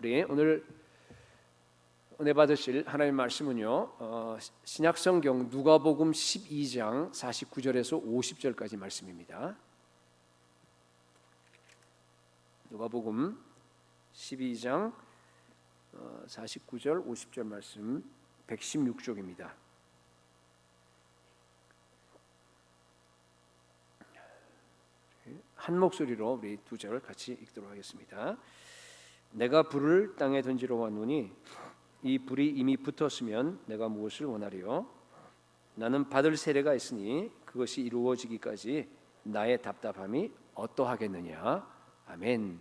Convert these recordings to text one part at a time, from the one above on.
우리 오늘 은혜 받으실 하나님의 말씀은요, 신약성경 누가복음 12장 49절에서 50절까지 말씀입니다. 누가복음 12장 49절 50절 말씀 116쪽입니다. 한 목소리로 우리 두 절 같이 읽도록 하겠습니다. 내가 불을 땅에 던지러 왔노니 이 불이 이미 붙었으면 내가 무엇을 원하리요? 나는 받을 세례가 있으니 그것이 이루어지기까지 나의 답답함이 어떠하겠느냐. 아멘.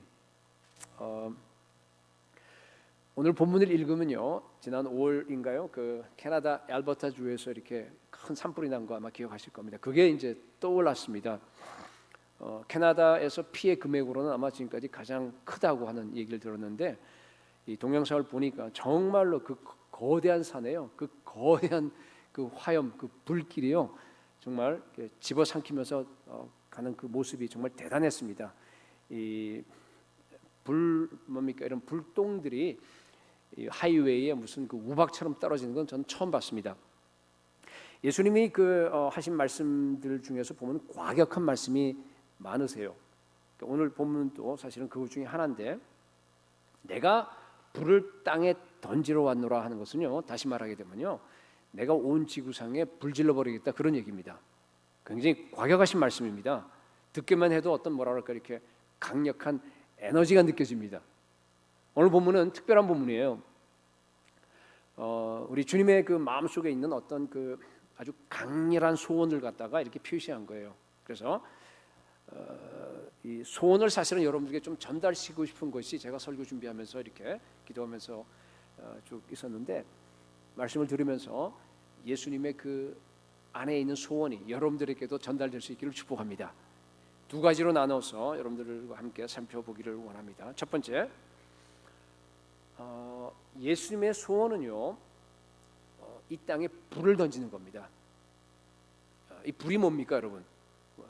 오늘 본문을 읽으면요, 지난 5월인가요? 그 캐나다 알버타 주에서 이렇게 큰 산불이 난 거 아마 기억하실 겁니다. 그게 이제 떠올랐습니다. 캐나다에서 피해 금액으로는 아마 지금까지 가장 크다고 하는 얘기를 들었는데, 이 동영상을 보니까 정말로 그 거대한 산에요, 그 거대한 그 화염, 그 불길이요, 정말 집어삼키면서 가는 그 모습이 정말 대단했습니다. 이 불 뭡니까, 이런 불똥들이 이 하이웨이에 무슨 그 우박처럼 떨어지는 건 저는 처음 봤습니다. 예수님이 하신 말씀들 중에서 보면 과격한 말씀이 많으세요. 오늘 본문도 사실은 그것 중에 하나인데, 내가 불을 땅에 던지러 왔노라 하는 것은요, 다시 말하게 되면요, 내가 온 지구상에 불질러 버리겠다, 그런 얘기입니다. 굉장히 과격하신 말씀입니다. 듣기만 해도 어떤 뭐랄까 이렇게 강력한 에너지가 느껴집니다. 오늘 본문은 특별한 본문이에요. 우리 주님의 그 마음속에 있는 어떤 그 아주 강렬한 소원을 갖다가 이렇게 표시한 거예요. 그래서 이 소원을 사실은 여러분들에게 좀 전달시키고 싶은 것이 제가 설교 준비하면서 이렇게 기도하면서 쭉 있었는데, 말씀을 들으면서 예수님의 그 안에 있는 소원이 여러분들에게도 전달될 수 있기를 축복합니다. 두 가지로 나눠서 여러분들과 함께 살펴보기를 원합니다. 첫 번째, 예수님의 소원은요, 이 땅에 불을 던지는 겁니다. 이 불이 뭡니까, 여러분?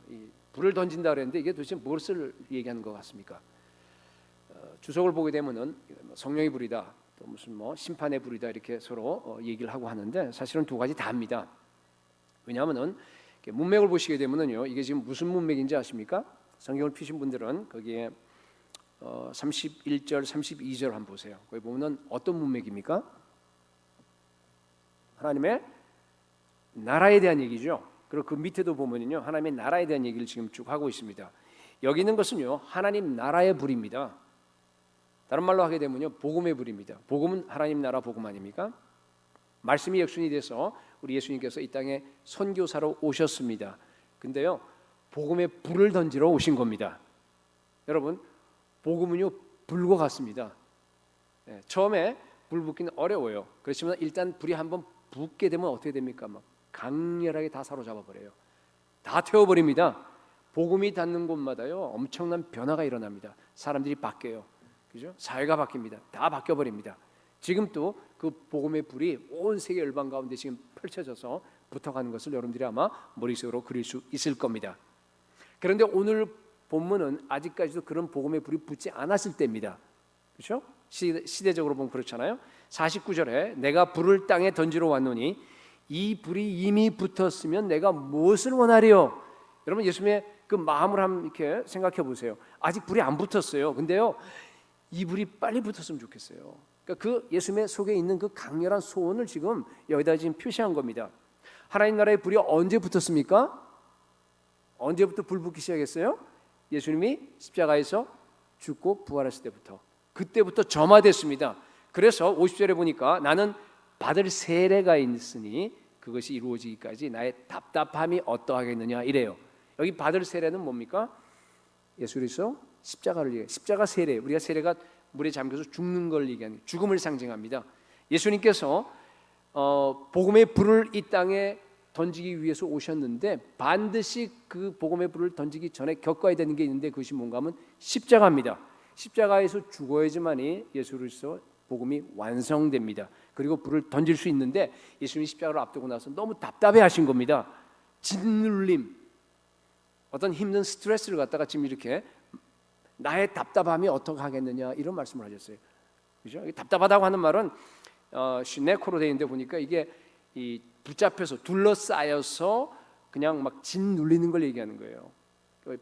이 불을 던진다 그랬는데 이게 도대체 무엇을 얘기하는 것 같습니까? 주석을 보게 되면은 성령의 불이다, 또 무슨 뭐 심판의 불이다, 이렇게 서로 얘기를 하고 하는데, 사실은 두 가지 다입니다. 왜냐하면은 문맥을 보시게 되면은요, 이게 지금 무슨 문맥인지 아십니까? 성경을 피신 분들은 거기에 31절, 32절 한번 보세요. 거기 보면은 어떤 문맥입니까? 하나님의 나라에 대한 얘기죠. 그리고 그 밑에도 보면은요, 하나님의 나라에 대한 얘기를 지금 쭉 하고 있습니다. 여기 있는 것은요, 하나님 나라의 불입니다. 다른 말로 하게 되면요, 복음의 불입니다. 복음은 하나님 나라 복음 아닙니까? 말씀이 역순이 돼서 우리 예수님께서 이 땅에 선교사로 오셨습니다. 근데요, 복음의 불을 던지러 오신 겁니다. 여러분, 복음은요, 불과 같습니다. 처음에 불 붙기는 어려워요. 그렇지만 일단 불이 한번 붙게 되면 어떻게 됩니까? 막 강렬하게 다 사로잡아 버려요. 다 태워버립니다. 복음이 닿는 곳마다요, 엄청난 변화가 일어납니다. 사람들이 바뀌어요. 그죠? 사회가 바뀝니다. 다 바뀌어 버립니다. 지금 또 그 복음의 불이 온 세계 열방 가운데 지금 펼쳐져서 붙어가는 것을 여러분들이 아마 머릿속으로 그릴 수 있을 겁니다. 그런데 오늘 본문은 아직까지도 그런 복음의 불이 붙지 않았을 때입니다. 그렇죠? 시대적으로 보면 그렇잖아요. 49절에 내가 불을 땅에 던지러 왔노니 이 불이 이미 붙었으면 내가 무엇을 원하리요? 여러분, 예수님의 그 마음을 한번 이렇게 생각해 보세요. 아직 불이 안 붙었어요. 근데요, 이 불이 빨리 붙었으면 좋겠어요. 그러니까 그 예수님의 속에 있는 그 강렬한 소원을 지금 여기다 지금 표시한 겁니다. 하나님 나라의 불이 언제 붙었습니까? 언제부터 불 붙기 시작했어요? 예수님이 십자가에서 죽고 부활했을 때부터. 그때부터 점화됐습니다. 그래서 50절에 보니까 나는 받을 세례가 있으니 그것이 이루어지기까지 나의 답답함이 어떠하겠느냐, 이래요. 여기 받을 세례는 뭡니까? 예수 그리스도 십자가를 얘기해요. 십자가 세례, 우리가 세례가 물에 잠겨서 죽는 걸 얘기하는, 죽음을 상징합니다. 예수님께서 복음의 불을 이 땅에 던지기 위해서 오셨는데, 반드시 그 복음의 불을 던지기 전에 겪어야 되는 게 있는데, 그것이 뭔가 하면 십자가입니다. 십자가에서 죽어야지만이 예수 그리스도 복음이 완성됩니다. 그리고 불을 던질 수 있는데, 예수님이 십자가를 앞두고 나서 너무 답답해 하신 겁니다. 짓눌림, 어떤 힘든 스트레스를 갖다가 지금 이렇게 나의 답답함이 어떻게 하겠느냐, 이런 말씀을 하셨어요. 그죠? 답답하다고 하는 말은 시네코로 되어 있는데 보니까 이게 이 붙잡혀서 둘러싸여서 그냥 막 짓눌리는 걸 얘기하는 거예요.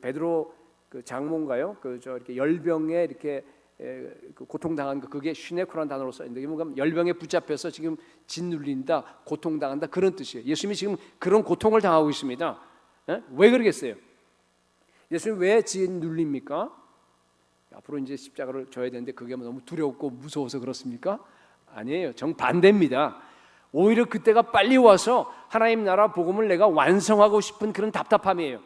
베드로 그 장모인가요? 이렇게 열병에 이렇게 그 고통당한 거, 그게 시네코라는 단어로 써 있는데, 뭔가 열병에 붙잡혀서 지금 짓눌린다, 고통당한다, 그런 뜻이에요. 예수님이 지금 그런 고통을 당하고 있습니다. 왜 그러겠어요? 예수님 왜 짓눌립니까? 앞으로 이제 십자가를 져야 되는데 그게 너무 두렵고 무서워서 그렇습니까? 아니에요. 정반대입니다. 오히려 그때가 빨리 와서 하나님 나라 복음을 내가 완성하고 싶은 그런 답답함이에요.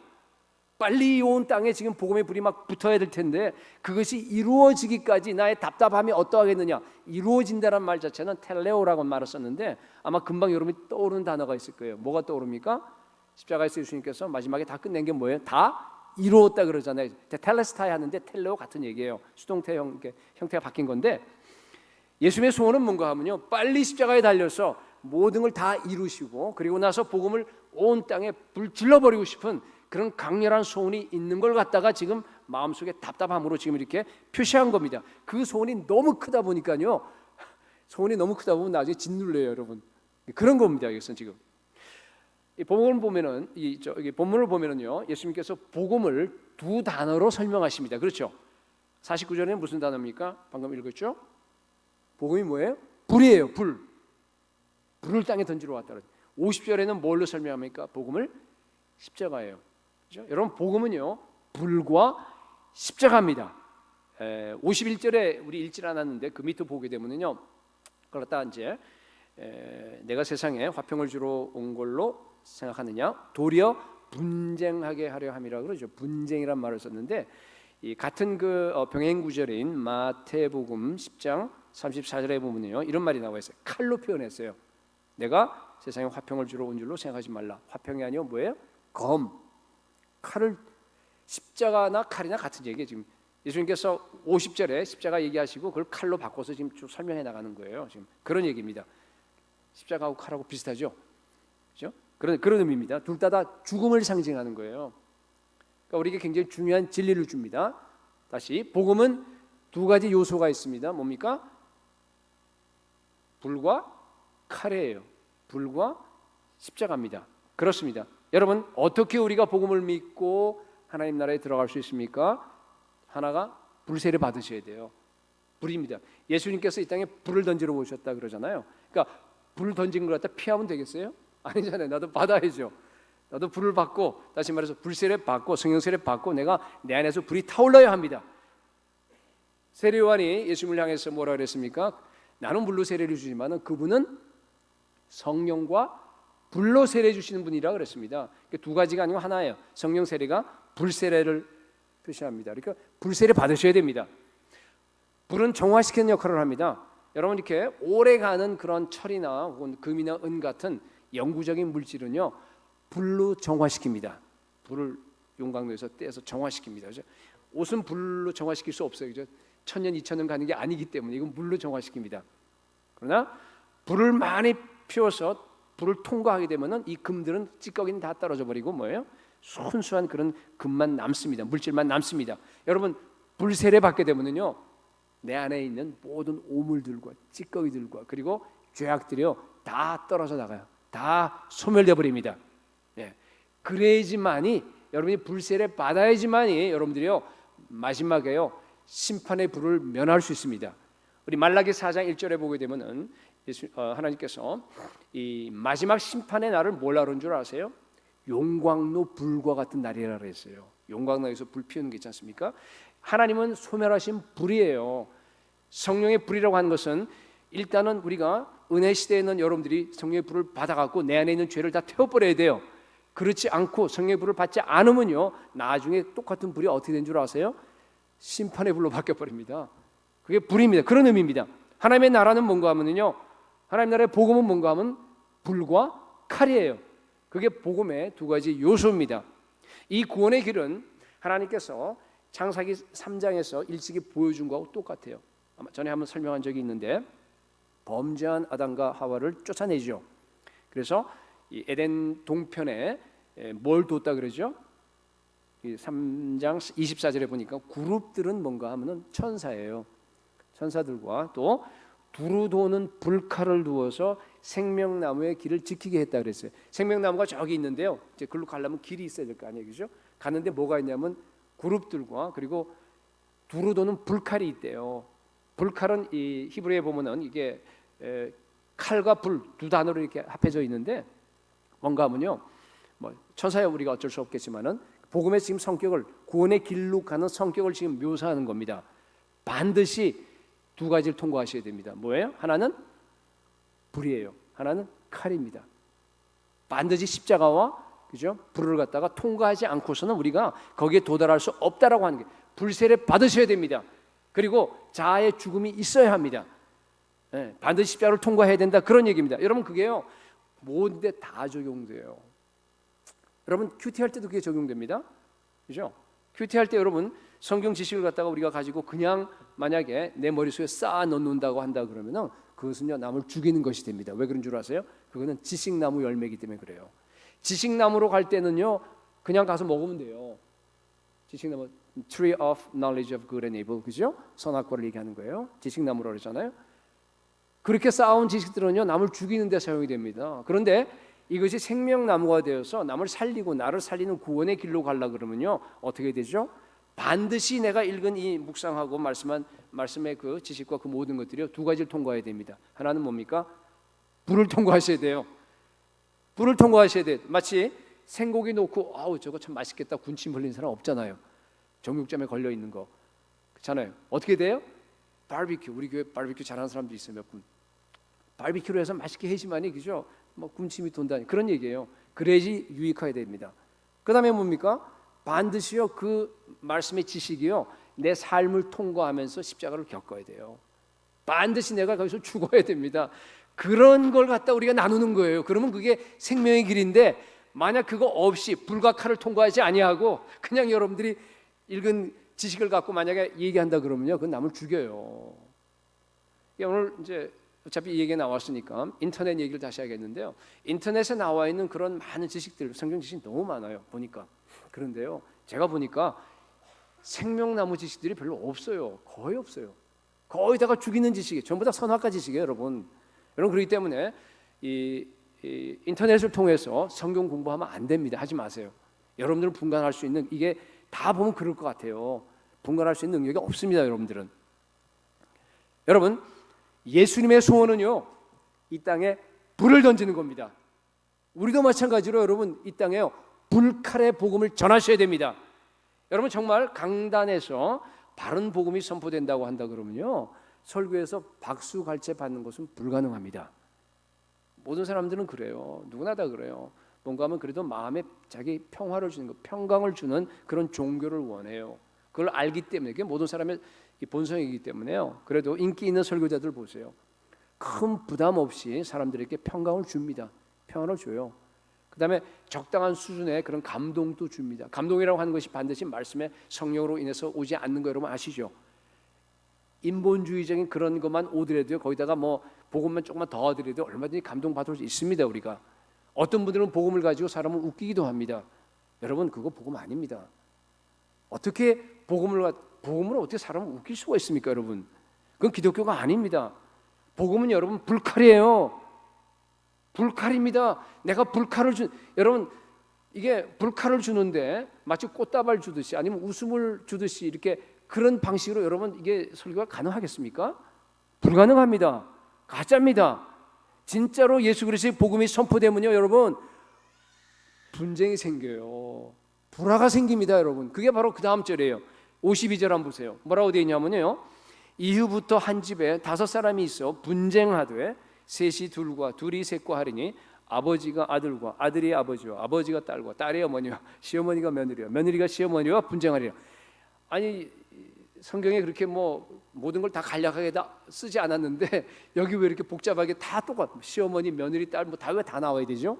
빨리 온 땅에 지금 복음의 불이 막 붙어야 될 텐데 그것이 이루어지기까지 나의 답답함이 어떠하겠느냐. 이루어진다는 말 자체는 텔레오라고 말을 썼는데 아마 금방 여러분이 떠오르는 단어가 있을 거예요. 뭐가 떠오릅니까? 십자가에서 예수님께서 마지막에 다 끝낸 게 뭐예요? 다 이루었다 그러잖아요. 텔레스타이 하는데 텔레오 같은 얘기예요. 수동태 형태가 바뀐 건데, 예수님의 소원은 뭔가 하면요, 빨리 십자가에 달려서 모든 걸 다 이루시고 그리고 나서 복음을 온 땅에 불질러버리고 싶은 그런 강렬한 소원이 있는 걸 갖다가 지금 마음속에 답답함으로 지금 이렇게 표시한 겁니다. 그 소원이 너무 크다 보니까요, 소원이 너무 크다 보면 나중에 짓눌려요, 여러분. 그런 겁니다. 이것은 지금 이 본문을 보면은 본문을 보면은요, 예수님께서 복음을 두 단어로 설명하십니다. 그렇죠? 49절에는 무슨 단어입니까? 방금 읽었죠? 복음이 뭐예요? 불이에요. 불을 땅에 던지러 왔다. 50절에는 뭘로 설명합니까? 복음을 십자가예요. 그렇죠? 여러분, 복음은요, 불과 십자가입니다. 51절에 우리 읽질 않았는데 그 밑에 보게 되면은요, 그걸 갖다 이제 내가 세상에 화평을 주러 온 걸로 생각하느냐, 도리어 분쟁하게 하려 함이라 그러죠. 분쟁이란 말을 썼는데, 이 같은 그 병행 구절인 마태복음 10장 34절에 보면요, 이런 말이 나와 있어요. 칼로 표현했어요. 내가 세상에 화평을 주러 온 줄로 생각하지 말라. 화평이 아니요 뭐예요? 칼을, 십자가나 칼이나 같은 얘기예요. 지금 예수님께서 50절에 십자가 얘기하시고 그걸 칼로 바꿔서 지금 쭉 설명해 나가는 거예요. 지금 그런 얘기입니다. 십자가하고 칼하고 비슷하죠, 그렇죠? 그런 의미입니다. 둘 다 죽음을 상징하는 거예요. 그러니까 우리에게 굉장히 중요한 진리를 줍니다. 다시, 복음은 두 가지 요소가 있습니다. 뭡니까? 불과 칼이에요. 불과 십자가입니다. 그렇습니다. 여러분, 어떻게 우리가 복음을 믿고 하나님 나라에 들어갈 수 있습니까? 하나가 불세를 받으셔야 돼요. 불입니다. 예수님께서 이 땅에 불을 던지러 오셨다 그러잖아요. 그러니까 불 던진 걸 갖다 피하면 되겠어요? 아니잖아요. 나도 받아야죠. 나도 불을 받고, 다시 말해서 불세례 받고 성령 세례 받고 내가 내 안에서 불이 타올라야 합니다. 세례 요한이 예수님을 향해서 뭐라 그랬습니까? 나는 물로 세례를 주지만은 그분은 성령과 불로 세례 주시는 분이라 그랬습니다. 두 가지가 아니고 하나예요. 성령 세례가 불세례를 표시합니다. 그러니까 불세례 받으셔야 됩니다. 불은 정화시키는 역할을 합니다. 여러분, 이렇게 오래가는 그런 철이나 혹은 금이나 은 같은 영구적인 물질은요, 불로 정화시킵니다. 불을 용광로에서 떼서 정화시킵니다. 그렇죠? 옷은 불로 정화시킬 수 없어요. 그렇죠? 1000년, 2000년 가는 게 아니기 때문에 이건 물로 정화시킵니다. 그러나 불을 많이 피워서 불을 통과하게 되면은 이 금들은 찌꺼기는 다 떨어져 버리고 뭐예요? 순수한 그런 금만 남습니다. 물질만 남습니다. 여러분, 불세례 받게 되면은요, 내 안에 있는 모든 오물들과 찌꺼기들과 그리고 죄악들이요 다 떨어져 나가요. 다 소멸돼 버립니다. 예. 그래야지만이, 여러분이 불세례 받아야지만이 여러분들이요 마지막에요 심판의 불을 면할 수 있습니다. 우리 말라기 4장 1절에 보게 되면은 하나님께서 이 마지막 심판의 날을 뭐라 그런 줄 아세요? 용광로 불과 같은 날이라 그랬어요. 용광로에서 불 피우는 게 있지 않습니까? 하나님은 소멸하신 불이에요. 성령의 불이라고 하는 것은 일단은 우리가 은혜 시대에 있는 여러분들이 성령의 불을 받아갖고 내 안에 있는 죄를 다 태워버려야 돼요. 그렇지 않고 성령의 불을 받지 않으면요, 나중에 똑같은 불이 어떻게 된 줄 아세요? 심판의 불로 바뀌어버립니다. 그게 불입니다. 그런 의미입니다. 하나님의 나라는 뭔가 하면요, 하나님 나라의 복음은 뭔가 하면 불과 칼이에요. 그게 복음의 두 가지 요소입니다. 이 구원의 길은 하나님께서 창세기 3장에서 일찍이 보여준 거하고 똑같아요. 아마 전에 한번 설명한 적이 있는데, 범죄한 아담과 하와를 쫓아내죠. 그래서 이 에덴 동편에 뭘 뒀다 그러죠? 이 3장 24절에 보니까 그룹들은 뭔가 하면은 천사예요. 천사들과 또 두루 도는 불칼을 두어서 생명나무의 길을 지키게 했다 그랬어요. 생명나무가 저기 있는데요. 이제 글로 가려면 길이 있어야 될 거 아니에요, 그죠? 가는데 뭐가 있냐면 그룹들과 그리고 두루 도는 불칼이 있대요. 불칼은 이 히브리에 보면은 이게 칼과 불 두 단어로 이렇게 합해져 있는데 뭔가 하면요, 뭐 천사야 우리가 어쩔 수 없겠지만은 복음의 지금 성격을 구원의 길로 가는 성격을 지금 묘사하는 겁니다. 반드시 두 가지를 통과하셔야 됩니다. 뭐예요? 하나는 불이에요. 하나는 칼입니다. 반드시 십자가와 그죠? 불을 갖다가 통과하지 않고서는 우리가 거기에 도달할 수 없다라고 하는 게 불세례 받으셔야 됩니다. 그리고 자아의 죽음이 있어야 합니다. 네, 반드시 십자가를 통과해야 된다 그런 얘기입니다. 여러분 그게요 모든 데 다 적용돼요. 여러분 큐티 할 때도 그게 적용됩니다. 그죠? 큐티 할 때 여러분 성경 지식을 갖다가 우리가 가지고 그냥 만약에 내 머릿속에 쌓아 넣는다고 한다 그러면은 그것은요 남을 죽이는 것이 됩니다. 왜 그런 줄 아세요? 그거는 지식나무 열매이기 때문에 그래요. 지식나무로 갈 때는요 그냥 가서 먹으면 돼요. 지식나무 Tree of Knowledge of Good and Evil, 그죠? 선악과를 얘기하는 거예요. 지식나무로 그러잖아요. 그렇게 쌓아온 지식들은요 남을 죽이는 데 사용이 됩니다. 그런데 이것이 생명나무가 되어서 남을 살리고 나를 살리는 구원의 길로 가려 그러면요 어떻게 되죠? 반드시 내가 읽은 이 묵상하고 말씀한 말씀의 그 지식과 그 모든 것들이요 두 가지를 통과해야 됩니다. 하나는 뭡니까? 불을 통과하셔야 돼요. 불을 통과하셔야 돼. 마치 생고기 놓고 아우 저거 참 맛있겠다 군침 흘린 사람 없잖아요. 정육점에 걸려 있는 거 그렇잖아요. 어떻게 돼요? 바비큐, 우리 교회 바비큐 잘하는 사람도 있어요. 몇 분. 바비큐로 해서 맛있게 해지만이 그죠? 뭐 군침이 돈다니 그런 얘기예요. 그래야지 유익하게 됩니다. 그 다음에 뭡니까? 반드시요 그 말씀의 지식이요 내 삶을 통과하면서 십자가를 겪어야 돼요. 반드시 내가 거기서 죽어야 됩니다. 그런 걸 갖다 우리가 나누는 거예요. 그러면 그게 생명의 길인데 만약 그거 없이 불과 칼을 통과하지 아니하고 그냥 여러분들이 읽은 지식을 갖고 만약에 얘기한다 그러면요 그건 남을 죽여요. 오늘 이제 어차피 이 얘기 나왔으니까 인터넷 얘기를 다시 하겠는데요. 인터넷에 나와 있는 그런 많은 지식들, 성경 지식 너무 많아요. 보니까. 그런데요, 제가 보니까 생명나무 지식들이 별로 없어요. 거의 없어요. 거의 다가 죽이는 지식이 전부 다 선악과 지식이에요, 여러분. 여러분 그렇기 때문에 이 인터넷을 통해서 성경 공부하면 안 됩니다. 하지 마세요. 여러분들은 분간할 수 있는 이게 다 보면 그럴 것 같아요. 분간할 수 있는 능력이 없습니다, 여러분들은. 여러분. 예수님의 소원은요 이 땅에 불을 던지는 겁니다. 우리도 마찬가지로 여러분 이 땅에요 불칼의 복음을 전하셔야 됩니다. 여러분 정말 강단에서 바른 복음이 선포된다고 한다 그러면요 설교에서 박수 갈채 받는 것은 불가능합니다. 모든 사람들은 그래요. 누구나 다 그래요. 뭔가 하면 그래도 마음에 자기 평화를 주는 것, 평강을 주는 그런 종교를 원해요. 그걸 알기 때문에 그게 모든 사람의 본성이기 때문에요. 그래도 인기 있는 설교자들 보세요. 큰 부담 없이 사람들에게 평강을 줍니다. 평안을 줘요. 그 다음에 적당한 수준의 그런 감동도 줍니다. 감동이라고 하는 것이 반드시 말씀의 성령으로 인해서 오지 않는 거 여러분 아시죠? 인본주의적인 그런 것만 오더라도요. 거기다가 뭐 복음만 조금만 더 하더라도 얼마든지 감동받을 수 있습니다. 우리가 어떤 분들은 복음을 가지고 사람을 웃기기도 합니다. 여러분 그거 복음 아닙니다. 어떻게 복음을 어떻게 사람을 웃길 수가 있습니까, 여러분? 그건 기독교가 아닙니다. 복음은 여러분 불칼이에요. 불칼입니다. 내가 불칼을 여러분 이게 불칼을 주는데 마치 꽃다발 주듯이 아니면 웃음을 주듯이 이렇게 그런 방식으로 여러분 이게 설교가 가능하겠습니까? 불가능합니다. 가짜입니다. 진짜로 예수 그리스도의 복음이 선포되면요, 여러분 분쟁이 생겨요. 불화가 생깁니다, 여러분. 그게 바로 그 다음 절이에요. 52절 한번 보세요. 뭐라고 되어 있냐면요. 이후부터 한 집에 5사람이 있어 분쟁하되 셋이 둘과 둘이 셋과 하리니 아버지가 아들과 아들이 아버지와 아버지가 딸과 딸이 어머니와 시어머니가 며느리와 며느리가 시어머니와 분쟁하리라. 아니 성경에 그렇게 뭐 모든 걸 다 간략하게 다 쓰지 않았는데 여기 왜 이렇게 복잡하게 다 똑같아? 시어머니, 며느리, 딸 뭐 다 왜 다 나와야 되죠?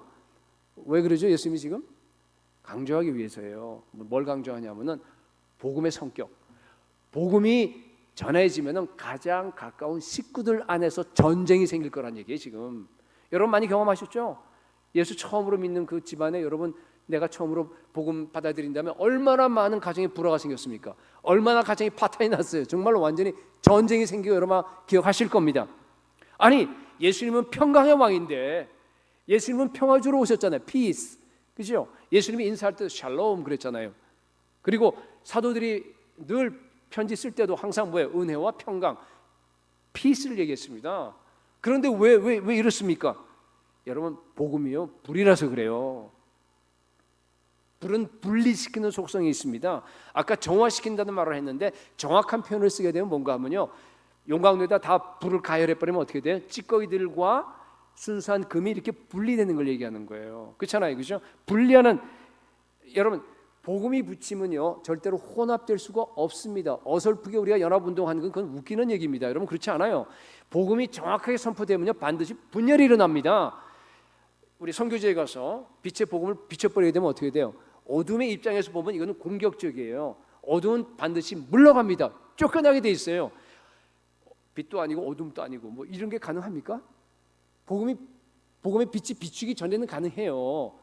왜 그러죠? 예수님이 지금 강조하기 위해서예요. 뭘 강조하냐면은 복음의 성격. 복음이 전해지면은 가장 가까운 식구들 안에서 전쟁이 생길 거란 얘기예요. 지금 여러분 많이 경험하셨죠? 예수 처음으로 믿는 그 집안에 여러분 내가 처음으로 복음 받아들인다면 얼마나 많은 가정에 불화가 생겼습니까? 얼마나 가정이 파탄이 났어요. 정말로 완전히 전쟁이 생기고 여러분 기억하실 겁니다. 아니 예수님은 평강의 왕인데 예수님은 평화 주러 오셨잖아요. 피스, 그죠? 예수님이 인사할 때도 샬롬 그랬잖아요. 그리고 사도들이 늘 편지 쓸 때도 항상 뭐예요? 은혜와 평강, 피스를 얘기했습니다. 그런데 왜 이렇습니까? 여러분 복음이요 불이라서 그래요. 불은 분리시키는 속성이 있습니다. 아까 정화시킨다는 말을 했는데 정확한 표현을 쓰게 되면 뭔가 하면요, 용광로에다 다 불을 가열해 버리면 어떻게 돼요? 찌꺼기들과 순수한 금이 이렇게 분리되는 걸 얘기하는 거예요. 그렇잖아요, 그죠? 분리하는, 여러분 복음이 붙이면요 절대로 혼합될 수가 없습니다. 어설프게 우리가 연합운동하는 건 그건 웃기는 얘기입니다. 여러분 그렇지 않아요. 복음이 정확하게 선포되면요 반드시 분열이 일어납니다. 우리 선교지에 가서 빛의 복음을 비춰버리게 되면 어떻게 돼요? 어둠의 입장에서 보면 이거는 공격적이에요. 어둠은 반드시 물러갑니다. 쫓겨나게 돼 있어요. 빛도 아니고 어둠도 아니고 뭐 이런 게 가능합니까? 복음의 빛이 비추기 전에는 가능해요.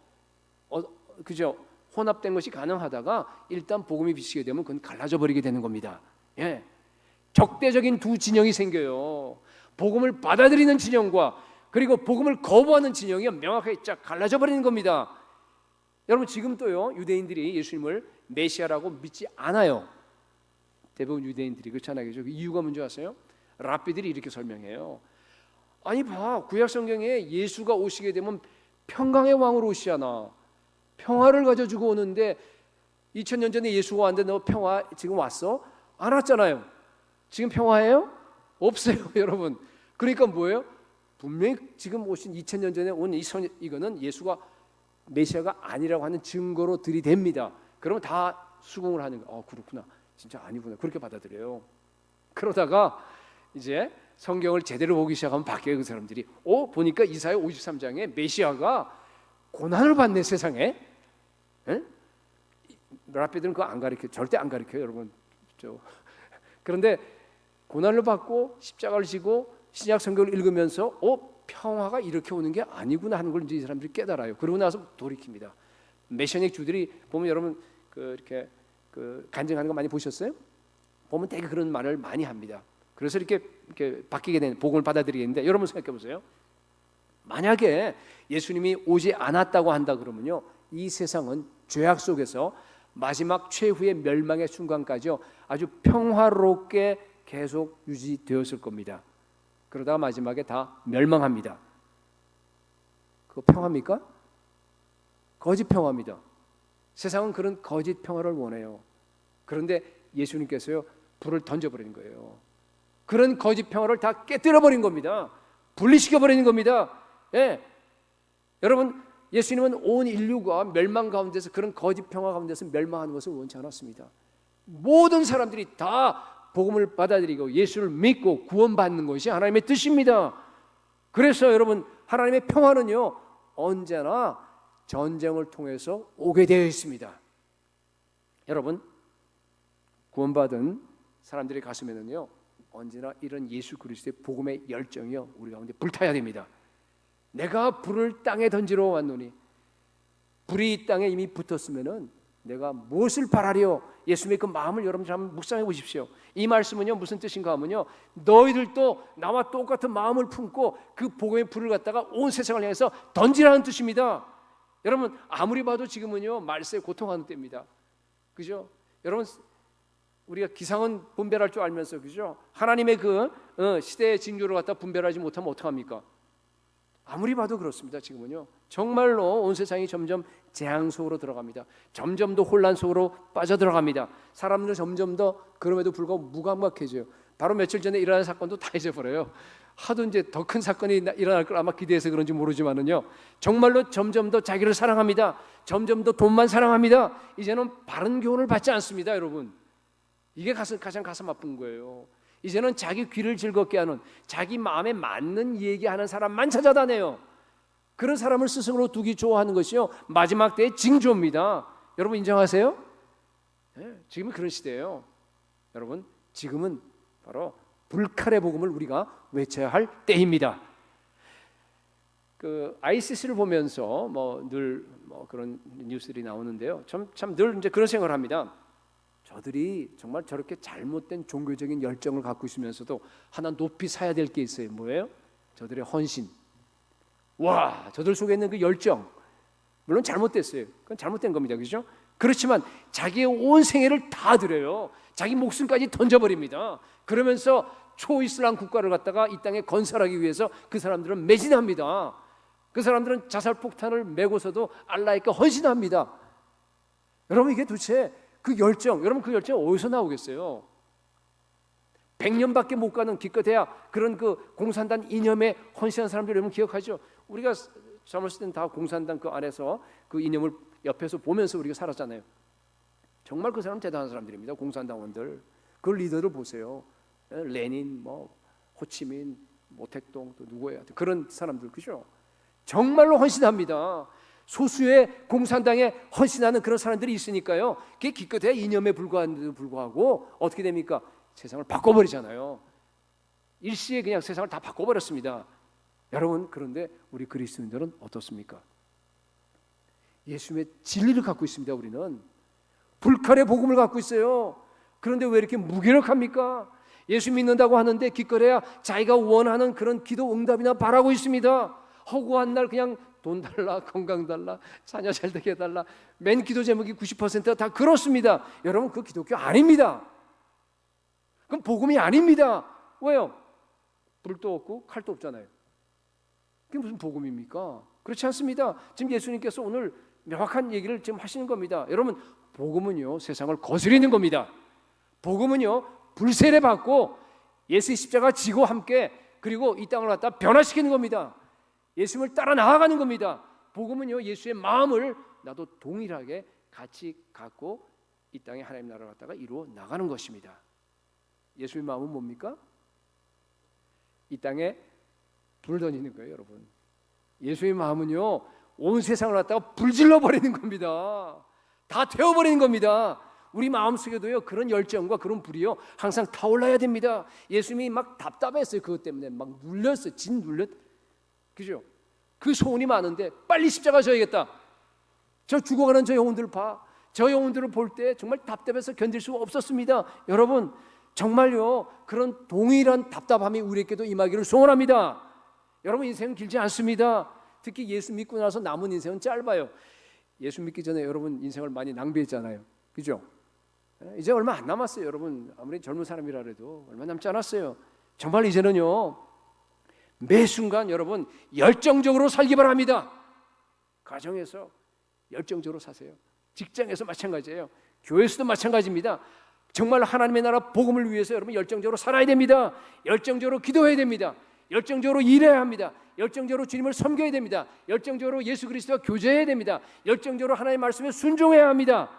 그죠? 혼합된 것이 가능하다가 일단 복음이 비치게 되면 그건 갈라져 버리게 되는 겁니다. 예, 적대적인 두 진영이 생겨요. 복음을 받아들이는 진영과 그리고 복음을 거부하는 진영이 명확하게 쫙 갈라져 버리는 겁니다. 여러분 지금도요 유대인들이 예수님을 메시아라고 믿지 않아요. 대부분 유대인들이 그렇잖아요. 그 이유가 뭔지 아세요? 랍비들이 이렇게 설명해요. 아니 봐, 구약 성경에 예수가 오시게 되면 평강의 왕으로 오시잖아. 평화를 가져주고 오는데 2000년 전에 예수가 왔는데 너 평화 지금 왔어? 안 왔잖아요. 지금 평화예요? 없어요. 여러분 그러니까 뭐예요? 분명히 지금 오신 2000년 전에 온 이거는 예수가 메시아가 아니라고 하는 증거로 들이댑니다. 그러면 다 수긍을 하는 거예요. 그렇구나, 진짜 아니구나, 그렇게 받아들여요. 그러다가 이제 성경을 제대로 보기 시작하면 바뀌어요. 그 사람들이 보니까 이사야 53장에 메시아가 고난을 받네 세상에. 랍비들은 그거 안 가르쳐요. 절대 안 가르쳐요, 여러분. 그런데 고난을 받고 십자가를 지고 신약 성경을 읽으면서 평화가 이렇게 오는 게 아니구나 하는 걸 이제 이 사람들이 깨달아요. 그러고 나서 돌이킵니다. 메시아닉 주들이 보면 여러분 이렇게 간증하는 거 많이 보셨어요? 보면 되게 그런 말을 많이 합니다. 그래서 이렇게 바뀌게 된 복음을 받아들이겠는데 여러분 생각해 보세요. 만약에 예수님이 오지 않았다고 한다 그러면요 이 세상은 죄악 속에서 마지막 최후의 멸망의 순간까지요 아주 평화롭게 계속 유지되었을 겁니다. 그러다가 마지막에 다 멸망합니다. 그거 평화입니까? 거짓 평화입니다. 세상은 그런 거짓 평화를 원해요. 그런데 예수님께서요 불을 던져버리는 거예요. 그런 거짓 평화를 다 깨뜨려버린 겁니다. 분리시켜버리는 겁니다. 예. 여러분 예수님은 온 인류가 멸망 가운데서 그런 거짓 평화 가운데서 멸망하는 것을 원치 않았습니다. 모든 사람들이 다 복음을 받아들이고 예수를 믿고 구원받는 것이 하나님의 뜻입니다. 그래서 여러분 하나님의 평화는요 언제나 전쟁을 통해서 오게 되어 있습니다. 여러분 구원받은 사람들의 가슴에는요 언제나 이런 예수 그리스도의 복음의 열정이요 우리 가운데 불타야 됩니다. 내가 불을 땅에 던지러 왔노니 불이 이 땅에 이미 붙었으면은 내가 무엇을 바라려? 예수님의 그 마음을 여러분 한번 묵상해 보십시오. 이 말씀은요 무슨 뜻인가 하면요 너희들도 나와 똑같은 마음을 품고 그 복음의 불을 갖다가 온 세상을 향해서 던지라는 뜻입니다. 여러분 아무리 봐도 지금은요 말세에 고통하는 때입니다. 그죠? 여러분 우리가 기상은 분별할 줄 알면서 그죠? 하나님의 그 시대의 징조를 갖다 분별하지 못하면 어떡합니까? 아무리 봐도 그렇습니다. 지금은요 정말로 온 세상이 점점 재앙 속으로 들어갑니다. 점점 더 혼란 속으로 빠져들어갑니다. 사람들은 점점 더 그럼에도 불구하고 무감각해져요. 바로 며칠 전에 일어난 사건도 다 잊어버려요. 하도 이제 더 큰 사건이 일어날 걸 아마 기대해서 그런지 모르지만은요 정말로 점점 더 자기를 사랑합니다. 점점 더 돈만 사랑합니다. 이제는 바른 교훈을 받지 않습니다. 여러분 이게 가장 가슴 아픈 거예요. 이제는 자기 귀를 즐겁게 하는 자기 마음에 맞는 얘기하는 사람만 찾아다녀요. 그런 사람을 스승으로 두기 좋아하는 것이요 마지막 때의 징조입니다. 여러분 인정하세요? 네, 지금은 그런 시대예요. 여러분 지금은 바로 불칼의 복음을 우리가 외쳐야 할 때입니다. 그 ISIS를 보면서 뭐 늘 뭐 그런 뉴스들이 나오는데요. 참 늘 이제 그런 생각을 합니다. 저들이 정말 저렇게 잘못된 종교적인 열정을 갖고 있으면서도 하나 높이 사야 될 게 있어요. 뭐예요? 저들의 헌신. 와, 저들 속에 있는 그 열정. 물론 잘못됐어요. 그건 잘못된 겁니다. 그렇죠? 그렇지만 자기의 온 생애를 다 드려요. 자기 목숨까지 던져버립니다. 그러면서 초이슬람 국가를 갖다가 이 땅에 건설하기 위해서 그 사람들은 매진합니다. 그 사람들은 자살폭탄을 메고서도 알라에게 헌신합니다. 여러분, 이게 도대체 그 열정, 여러분 그 열정 어디서 나오겠어요? 100년밖에 못 가는 기껏해야 그런 그 공산당 이념에 헌신한 사람들 여러분 기억하죠? 우리가 젊었을 때는 다 공산당 그 안에서 그 이념을 옆에서 보면서 우리가 살았잖아요. 정말 그 사람 대단한 사람들입니다. 공산당원들. 그 리더를 보세요. 레닌, 뭐 호치민, 모택동 또 누구예요? 그런 사람들, 그죠? 정말로 헌신합니다. 소수의 공산당에 헌신하는 그런 사람들이 있으니까요. 그게 기껏해야 이념에 불과한데도 불구하고 어떻게 됩니까? 세상을 바꿔버리잖아요. 일시에 그냥 세상을 다 바꿔버렸습니다. 여러분, 그런데 우리 그리스도인들은 어떻습니까? 예수님의 진리를 갖고 있습니다. 우리는 불칼의 복음을 갖고 있어요. 그런데 왜 이렇게 무기력합니까? 예수 믿는다고 하는데 기껏해야 자기가 원하는 그런 기도 응답이나 바라고 있습니다. 허구한 날 그냥 돈 달라, 건강 달라, 자녀 잘 되게 해달라. 맨 기도 제목이 90%가 다 그렇습니다. 여러분, 그 기독교 아닙니다. 그건 복음이 아닙니다. 왜요? 불도 없고 칼도 없잖아요. 그게 무슨 복음입니까? 그렇지 않습니다. 지금 예수님께서 오늘 명확한 얘기를 지금 하시는 겁니다. 여러분, 복음은요 세상을 거스리는 겁니다. 복음은요 불세례 받고 예수의 십자가 지고 함께 그리고 이 땅을 갖다 변화시키는 겁니다. 예수님을 따라 나아가는 겁니다. 복음은요 예수의 마음을 나도 동일하게 같이 갖고 이 땅에 하나님 나라를 갖다가 이루어 나가는 것입니다. 예수의 마음은 뭡니까? 이 땅에 불을 던지는 거예요, 여러분. 예수의 마음은요 온 세상을 갖다가 불질러 버리는 겁니다. 다 태워버리는 겁니다. 우리 마음속에도요 그런 열정과 그런 불이요 항상 타올라야 됩니다. 예수님이 막 답답했어요. 그것 때문에 막 눌렸어요. 진 눌렸. 그죠? 그 소원이 많은데 빨리 십자가 져야겠다. 저 죽어가는 저 영혼들 봐. 저 영혼들을 볼 때 정말 답답해서 견딜 수가 없었습니다. 여러분, 정말요 그런 동일한 답답함이 우리에게도 임하기를 소원합니다. 여러분, 인생은 길지 않습니다. 특히 예수 믿고 나서 남은 인생은 짧아요. 예수 믿기 전에 여러분 인생을 많이 낭비했잖아요. 그죠? 이제 얼마 안 남았어요. 여러분, 아무리 젊은 사람이라 해도 얼마 남지 않았어요. 정말 이제는요 매 순간 여러분 열정적으로 살기 바랍니다. 가정에서 열정적으로 사세요. 직장에서 마찬가지예요. 교회에서도 마찬가지입니다. 정말 하나님의 나라 복음을 위해서 여러분 열정적으로 살아야 됩니다. 열정적으로 기도해야 됩니다. 열정적으로 일해야 합니다. 열정적으로 주님을 섬겨야 됩니다. 열정적으로 예수 그리스도와 교제해야 됩니다. 열정적으로 하나님의 말씀에 순종해야 합니다.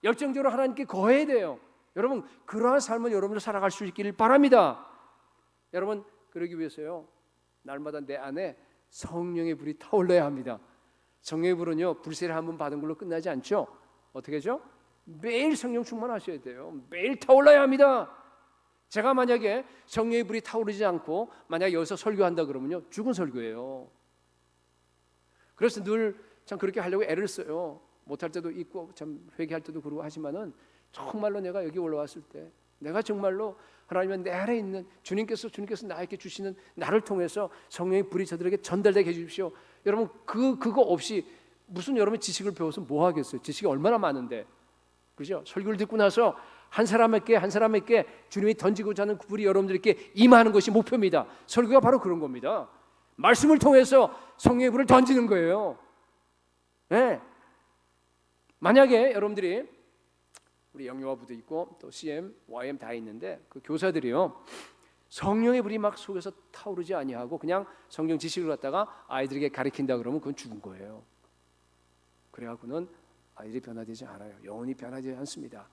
열정적으로 하나님께 거해야 돼요. 여러분, 그러한 삶을 여러분들 살아갈 수 있기를 바랍니다. 여러분, 그러기 위해서요 날마다 내 안에 성령의 불이 타올라야 합니다. 성령의 불은요 불세례 한 번 받은 걸로 끝나지 않죠. 어떻게 하죠? 매일 성령 충만하셔야 돼요. 매일 타올라야 합니다. 제가 만약에 성령의 불이 타오르지 않고 만약에 여기서 설교한다 그러면요 죽은 설교예요. 그래서 늘 참 그렇게 하려고 애를 써요. 못할 때도 있고 참 회개할 때도 그러고 하지만은 정말로 내가 여기 올라왔을 때 내가 정말로 하나님은 내 안에 있는 주님께서 나에게 주시는 나를 통해서 성령의 불이 저들에게 전달되게 해주십시오. 여러분, 그거 없이 무슨 여러분 지식을 배워서 뭐 하겠어요? 지식이 얼마나 많은데, 그죠? 설교를 듣고 나서 한 사람에게 주님이 던지고자 하는 불이 여러분들에게 임하는 것이 목표입니다. 설교가 바로 그런 겁니다. 말씀을 통해서 성령의 불을 던지는 거예요. 네. 만약에 여러분들이 우리 영유아부도 있고 또 CM, YM 다 있는데 그 교사들이요 성령의 불이 막 속에서 타오르지 아니하고 그냥 성경 지식을 갖다가 아이들에게 가르친다 그러면 그건 죽은 거예요. 그래갖고는 아이들이 변화되지 않아요. 영혼이 변화되지 않습니다.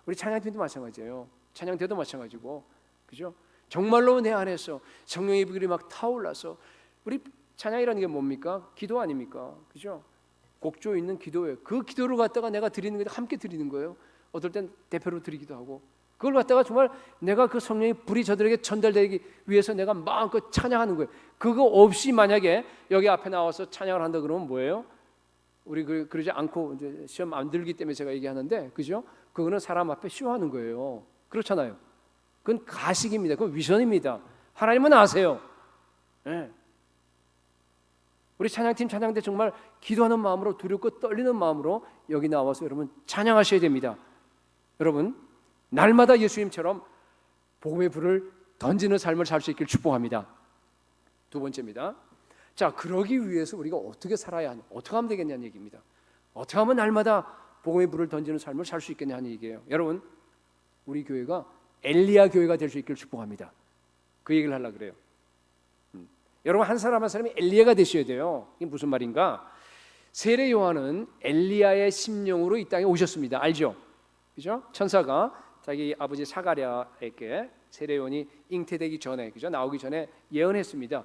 우리 찬양팀도 마찬가지예요. 찬양대도 마찬가지고, 그죠? 정말로 내 안에서 성령의 불이 막 타올라서 우리 찬양이라는 게 뭡니까? 기도 아닙니까? 그죠? 곡조 있는 기도예요. 그 기도를 갖다가 내가 드리는 게 함께 드리는 거예요. 어떨 땐 대표로 드리기도 하고, 그걸 갖다가 정말 내가 그 성령의 불이 저들에게 전달되기 위해서 내가 마음껏 찬양하는 거예요. 그거 없이 만약에 여기 앞에 나와서 찬양을 한다 그러면 뭐예요? 우리 그러지 않고 이제 시험 안 들기 때문에 제가 얘기하는데, 그죠? 그거는 사람 앞에 쇼하는 거예요. 그렇잖아요. 그건 가식입니다. 그건 위선입니다. 하나님은 아세요. 네. 우리 찬양팀 찬양 때 정말 기도하는 마음으로, 두렵고 떨리는 마음으로 여기 나와서 여러분 찬양하셔야 됩니다. 여러분 날마다 예수님처럼 복음의 불을 던지는 삶을 살 수 있길 축복합니다. 두 번째입니다. 자, 그러기 위해서 우리가 어떻게 살아야 하냐, 어떻게 하면 되겠냐는 얘기입니다. 어떻게 하면 날마다 복음의 불을 던지는 삶을 살 수 있겠냐 하는 얘기예요. 여러분, 우리 교회가 엘리야 교회가 될 수 있길 축복합니다. 그 얘기를 하려고 그래요. 여러분, 한 사람 한 사람이 엘리야가 되셔야 돼요. 이게 무슨 말인가? 세례 요한은 엘리야의 심령으로 이 땅에 오셨습니다. 알죠? 그죠? 천사가 자기 아버지 사가랴에게 세례 요한이 잉태되기 전에, 그죠? 나오기 전에 예언했습니다.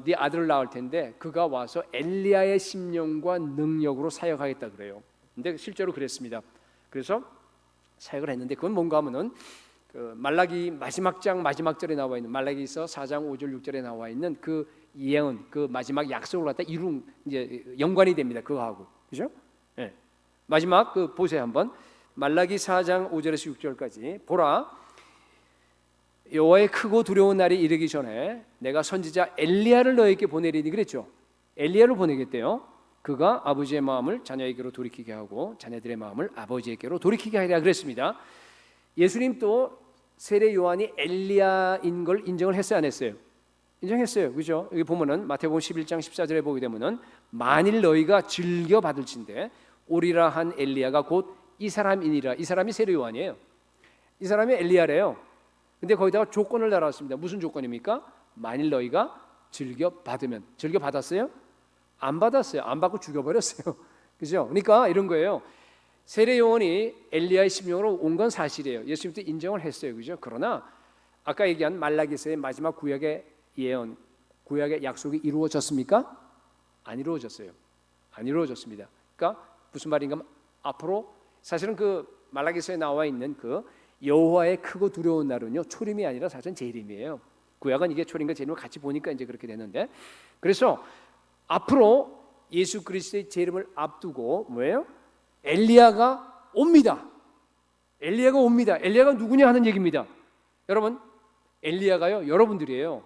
네 아들을 낳을 텐데 그가 와서 엘리야의 심령과 능력으로 사역하겠다 그래요. 근데 실제로 그랬습니다. 그래서 사역을 했는데 그건 뭔가 하면은 그 말라기 마지막 장 마지막 절에 나와 있는, 말라기서 4장 5절 6절에 나와 있는 그 예언, 그 마지막 약속을 갖다 이룬 이제 연관이 됩니다. 그거하고, 그죠? 네. 마지막 그 보세요 한번. 말라기 4장 5절에서 6절까지 보라, 여호와의 크고 두려운 날이 이르기 전에 내가 선지자 엘리야를 너에게 보내리니 그랬죠. 엘리야를 보내겠대요. 그가 아버지의 마음을 자녀에게로 돌이키게 하고 자녀들의 마음을 아버지에게로 돌이키게 하리라 그랬습니다. 예수님도 세례 요한이 엘리야인 걸 인정을 했어요, 안 했어요? 인정했어요, 그죠? 여기 보면은 마태복음 11장 14절에 보게 되면은 만일 너희가 즐겨 받을진대 오리라 한 엘리야가 곧 이 사람이니라. 이 사람이 세례 요한이에요. 이 사람이 엘리야래요. 근데 거기다가 조건을 달았습니다. 무슨 조건입니까? 만일 너희가 즐겨 받으면. 즐겨 받았어요? 안 받았어요. 안 받고 죽여버렸어요. 그죠? 그러니까 이런 거예요. 세례 요한이 엘리야의 심령으로 온 건 사실이에요. 예수님도 인정을 했어요. 그죠? 그러나 아까 얘기한 말라기서의 마지막 구약의 예언, 구약의 약속이 이루어졌습니까? 안 이루어졌어요. 안 이루어졌습니다. 그러니까 무슨 말인가 하면 앞으로 사실은 그 말라기서에 나와 있는 그 여호와의 크고 두려운 날은요, 초림이 아니라 사실은 재림이에요. 구약은 이게 초림과 재림을 같이 보니까 이제 그렇게 되는데, 그래서 앞으로 예수 그리스도의 재림을 앞두고 뭐예요? 엘리야가 옵니다. 엘리야가 옵니다. 엘리야가 누구냐 하는 얘기입니다. 여러분, 엘리야가요 여러분들이에요.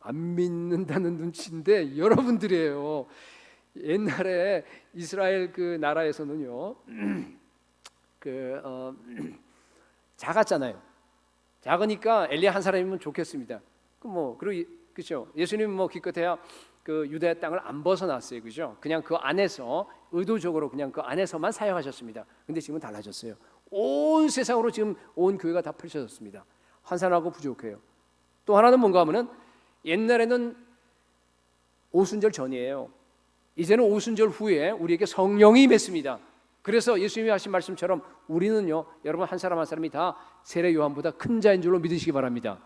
안 믿는다는 눈치인데 여러분들이에요. 옛날에 이스라엘 그 나라에서는요 작았잖아요. 작으니까 엘리야 한 사람이면 좋겠습니다. 그리고 그렇죠. 예수님 뭐 기껏해야 그 유대 땅을 안 벗어났어요, 그죠? 그냥 그 안에서 의도적으로 그냥 그 안에서만 사역하셨습니다. 근데 지금은 달라졌어요. 온 세상으로 지금 온 교회가 다 펼쳐졌습니다. 환산하고 부족해요. 또 하나는 뭔가 하면은 옛날에는 오순절 전이에요. 이제는 오순절 후에 우리에게 성령이 임했습니다. 그래서 예수님이 하신 말씀처럼 우리는요, 여러분 한 사람 한 사람이 다 세례 요한보다 큰 자인 줄로 믿으시기 바랍니다.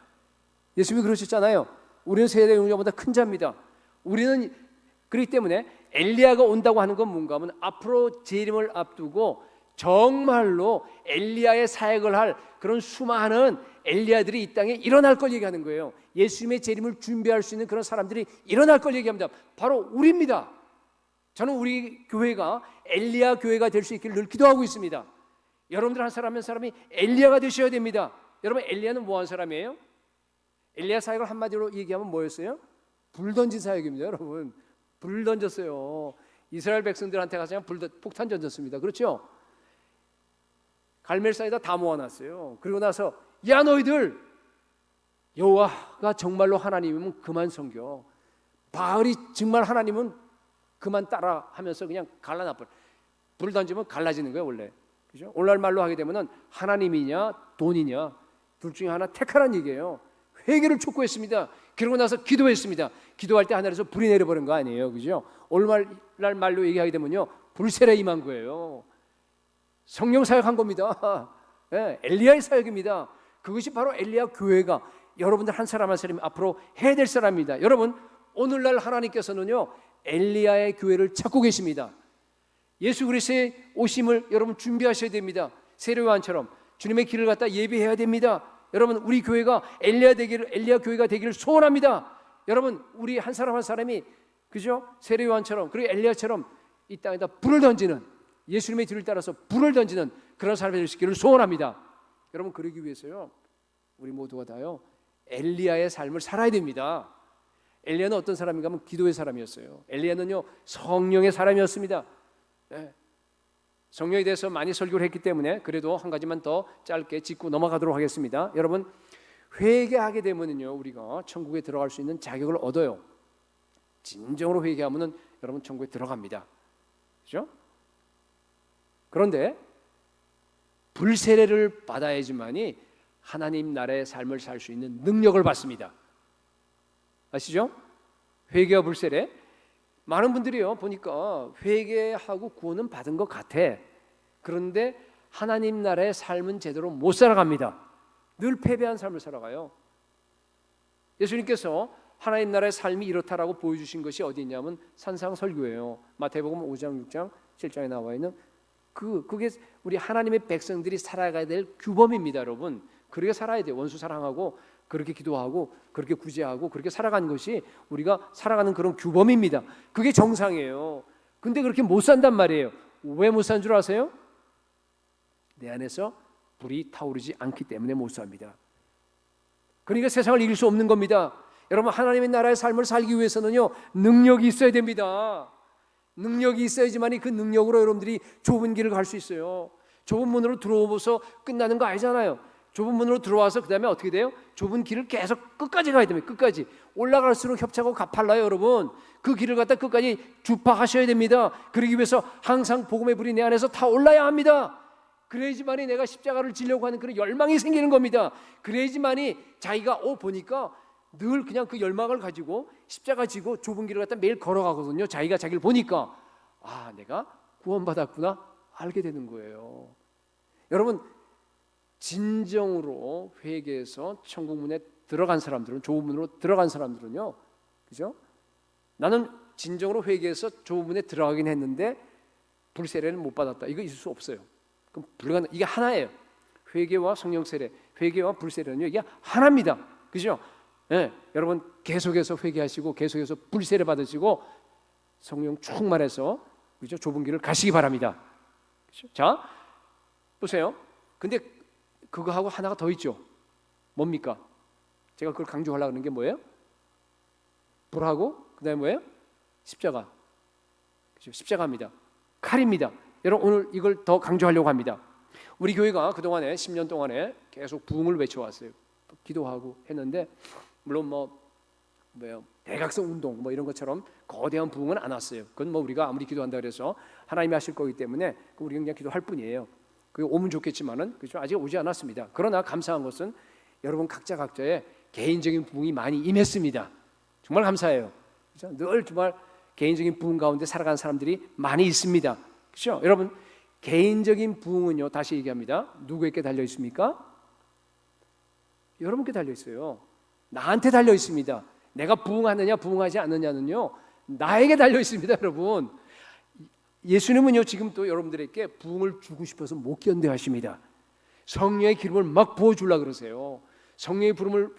예수님이 그러셨잖아요. 우리는 세례 요한보다 큰 자입니다. 우리는 그렇기 때문에 엘리야가 온다고 하는 건 뭔가 하면 앞으로 재림을 앞두고 정말로 엘리야의 사역을 할 그런 수많은 엘리야들이 이 땅에 일어날 걸 얘기하는 거예요. 예수님의 재림을 준비할 수 있는 그런 사람들이 일어날 걸 얘기합니다. 바로 우리입니다. 저는 우리 교회가 엘리야 교회가 될 수 있기를 늘 기도하고 있습니다. 여러분들 한 사람 한 사람이 엘리야가 되셔야 됩니다. 여러분, 엘리야는 뭐 한 사람이에요? 엘리야 사역을 한마디로 얘기하면 뭐였어요? 불 던진 사역입니다. 여러분, 불 던졌어요. 이스라엘 백성들한테 가서 그냥 폭탄 던졌습니다. 그렇죠? 갈멜산에다 다 모아놨어요. 그리고 나서 야 너희들, 여호와가 정말로 하나님이면 그만 섬겨, 바알이 정말 하나님은 그만 따라 하면서 그냥 갈라놔버려. 불 던지면 갈라지는 거예요 원래. 그죠? 오늘날 말로 하게 되면은 하나님이냐 돈이냐 둘 중에 하나 택하라는 얘기예요. 회개를 촉구했습니다. 그러고 나서 기도했습니다. 기도할 때 하늘에서 불이 내려버린 거 아니에요, 그죠? 오늘날 말로 얘기하게 되면요 불세례 임한 거예요. 성령 사역한 겁니다. 네, 엘리야의 사역입니다. 그것이 바로 엘리야 교회가 여러분들 한 사람 한 사람이 앞으로 해야 될 사람입니다. 여러분, 오늘날 하나님께서는요 엘리야의 교회를 찾고 계십니다. 예수 그리스도의 오심을 여러분 준비하셔야 됩니다. 세례요한처럼 주님의 길을 갖다 예비해야 됩니다. 여러분, 우리 교회가 엘리야 교회가 되기를 소원합니다. 여러분, 우리 한 사람 한 사람이 그죠? 세례요한처럼 그리고 엘리야처럼 이 땅에다 불을 던지는, 예수님의 뒤를 따라서 불을 던지는 그런 사람이 될 수 있기를 소원합니다. 여러분, 그러기 위해서요, 우리 모두가 다요 엘리야의 삶을 살아야 됩니다. 엘리야는 어떤 사람인가 하면 기도의 사람이었어요. 엘리야는요 성령의 사람이었습니다. 네. 성령에 대해서 많이 설교를 했기 때문에 그래도 한 가지만 더 짧게 짚고 넘어가도록 하겠습니다. 여러분, 회개하게 되면은요 우리가 천국에 들어갈 수 있는 자격을 얻어요. 진정으로 회개하면은 여러분 천국에 들어갑니다. 그렇죠? 그런데 불세례를 받아야지만이 하나님 나라의 삶을 살 수 있는 능력을 받습니다. 아시죠? 회개와 불세례. 많은 분들이요 보니까 회개하고 구원은 받은 것 같아. 그런데 하나님 나라의 삶은 제대로 못 살아갑니다. 늘 패배한 삶을 살아가요. 예수님께서 하나님 나라의 삶이 이렇다라고 보여주신 것이 어디 있냐면 산상설교예요. 마태복음 5장, 6장, 7장에 나와 있는 그게 우리 하나님의 백성들이 살아가야 될 규범입니다, 여러분. 그렇게 살아야 돼요. 원수 사랑하고 그렇게 기도하고 그렇게 구제하고 그렇게 살아가는 것이 우리가 살아가는 그런 규범입니다. 그게 정상이에요. 근데 그렇게 못 산단 말이에요. 왜 못 산 줄 아세요? 내 안에서 불이 타오르지 않기 때문에 못 삽니다. 그러니까 세상을 이길 수 없는 겁니다. 여러분, 하나님의 나라의 삶을 살기 위해서는요 능력이 있어야 됩니다. 능력이 있어야지만이 그 능력으로 여러분들이 좁은 길을 갈 수 있어요. 좁은 문으로 들어오면서 끝나는 거 아니잖아요. 좁은 문으로 들어와서 그 다음에 어떻게 돼요? 좁은 길을 계속 끝까지 가야 됩니다. 끝까지. 올라갈수록 협차고 가팔라요, 여러분. 그 길을 갖다 끝까지 주파하셔야 됩니다. 그러기 위해서 항상 복음의 불이 내 안에서 타올라야 합니다. 그래야지만이 내가 십자가를 지려고 하는 그런 열망이 생기는 겁니다. 그래야지만이 자기가 보니까 늘 그냥 그 열망을 가지고 십자가 지고 좁은 길을 갖다 매일 걸어가거든요. 자기가 자기를 보니까 내가 구원받았구나 알게 되는 거예요. 여러분, 진정으로 회개해서 천국 문에 들어간 사람들은, 좁은 문으로 들어간 사람들은요, 그죠? 나는 진정으로 회개해서 좁은 문에 들어가긴 했는데 불세례는 못 받았다. 이거 있을 수 없어요. 그럼 불가능. 이게 하나예요. 회개와 성령 세례, 회개와 불세례는요 이게 하나입니다. 그죠? 네, 여러분 계속해서 회개하시고 계속해서 불세례 받으시고 성령 충만해서 그죠? 좁은 길을 가시기 바랍니다. 그죠? 자, 보세요. 근데 그거하고 하나가 더 있죠. 뭡니까? 제가 그걸 강조하려고 하는 게 뭐예요? 불하고 그다음에 뭐예요? 십자가. 그죠? 십자가입니다. 칼입니다. 여러분, 오늘 이걸 더 강조하려고 합니다. 우리 교회가 그동안에 10년 동안에 계속 부흥을 외쳐왔어요. 기도하고 했는데 물론 대각성 운동 이런 것처럼 거대한 부흥은 안 왔어요. 그건 우리가 아무리 기도한다 그래서 하나님이 하실 거기 때문에 우리가 그냥 기도할 뿐이에요. 그게 오면 좋겠지만은 그죠? 아직 오지 않았습니다. 그러나 감사한 것은 여러분 각자의 개인적인 부흥이 많이 임했습니다. 정말 감사해요. 그죠? 늘 정말 개인적인 부흥 가운데 살아가는 사람들이 많이 있습니다. 그렇죠? 여러분, 개인적인 부흥은요, 다시 얘기합니다. 누구에게 달려 있습니까? 여러분께 달려 있어요. 나한테 달려 있습니다. 내가 부흥하느냐 부흥하지 않느냐는요 나에게 달려 있습니다. 여러분, 예수님은요 지금 또 여러분들에게 부흥을 주고 싶어서 못 견뎌하십니다. 성령의 기름을 막 부어주려고 그러세요. 성령의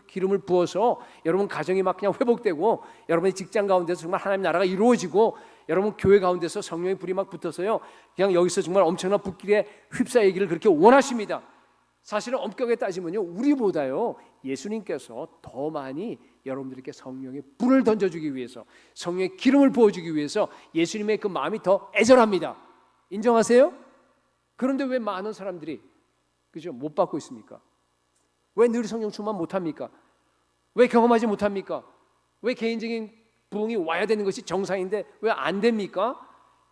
기름을 부어서 여러분 가정이 막 그냥 회복되고 여러분의 직장 가운데서 정말 하나님 나라가 이루어지고 여러분 교회 가운데서 성령의 불이 막 붙어서요 그냥 여기서 정말 엄청난 불길에 휩싸이기를 그렇게 원하십니다. 사실은 엄격하게 따지면요 우리보다요 예수님께서 더 많이 여러분들에게 성령의 불을 던져주기 위해서 성령의 기름을 부어주기 위해서 예수님의 그 마음이 더 애절합니다. 인정하세요? 그런데 왜 많은 사람들이 그죠 못 받고 있습니까? 왜 늘 성령 충만 못합니까? 왜 경험하지 못합니까? 왜 개인적인 부흥이 와야 되는 것이 정상인데 왜 안 됩니까?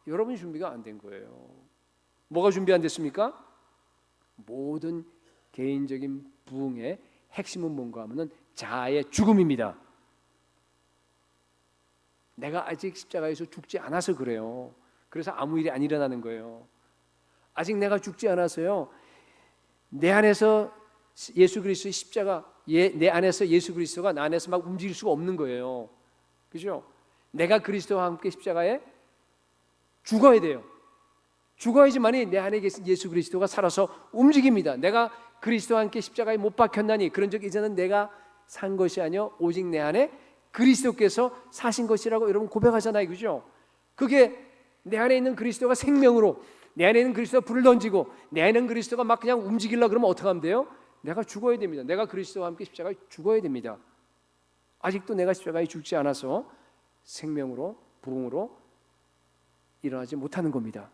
여러분이 준비가 안 된 거예요. 뭐가 준비 안 됐습니까? 모든 개인적인 부흥의 핵심은 뭔가 하면은 자아의 죽음입니다. 내가 아직 십자가에서 죽지 않아서 그래요. 그래서 아무 일이 안 일어나는 거예요. 아직 내가 죽지 않아서요. 내 안에서 예수 그리스도의 십자가, 내 안에서 예수 그리스도가 나 안에서 막 움직일 수가 없는 거예요. 그죠? 내가 그리스도와 함께 십자가에 죽어야 돼요. 죽어야지만이 내 안에 계신 예수 그리스도가 살아서 움직입니다. 내가 그리스도와 함께 십자가에 못 박혔나니 그런 적 이제는 내가 산 것이 아니요 오직 내 안에 그리스도께서 사신 것이라고 여러분 고백하잖아요. 그죠? 그게 내 안에 있는 그리스도가 생명으로, 내 안에 있는 그리스도가 불을 던지고 내 안에 있는 그리스도가 막 그냥 움직이려고 그러면 어떻게 하면 돼요? 내가 죽어야 됩니다. 내가 그리스도와 함께 십자가에 죽어야 됩니다. 아직도 내가 십자가에 죽지 않아서 생명으로, 부흥으로 일어나지 못하는 겁니다.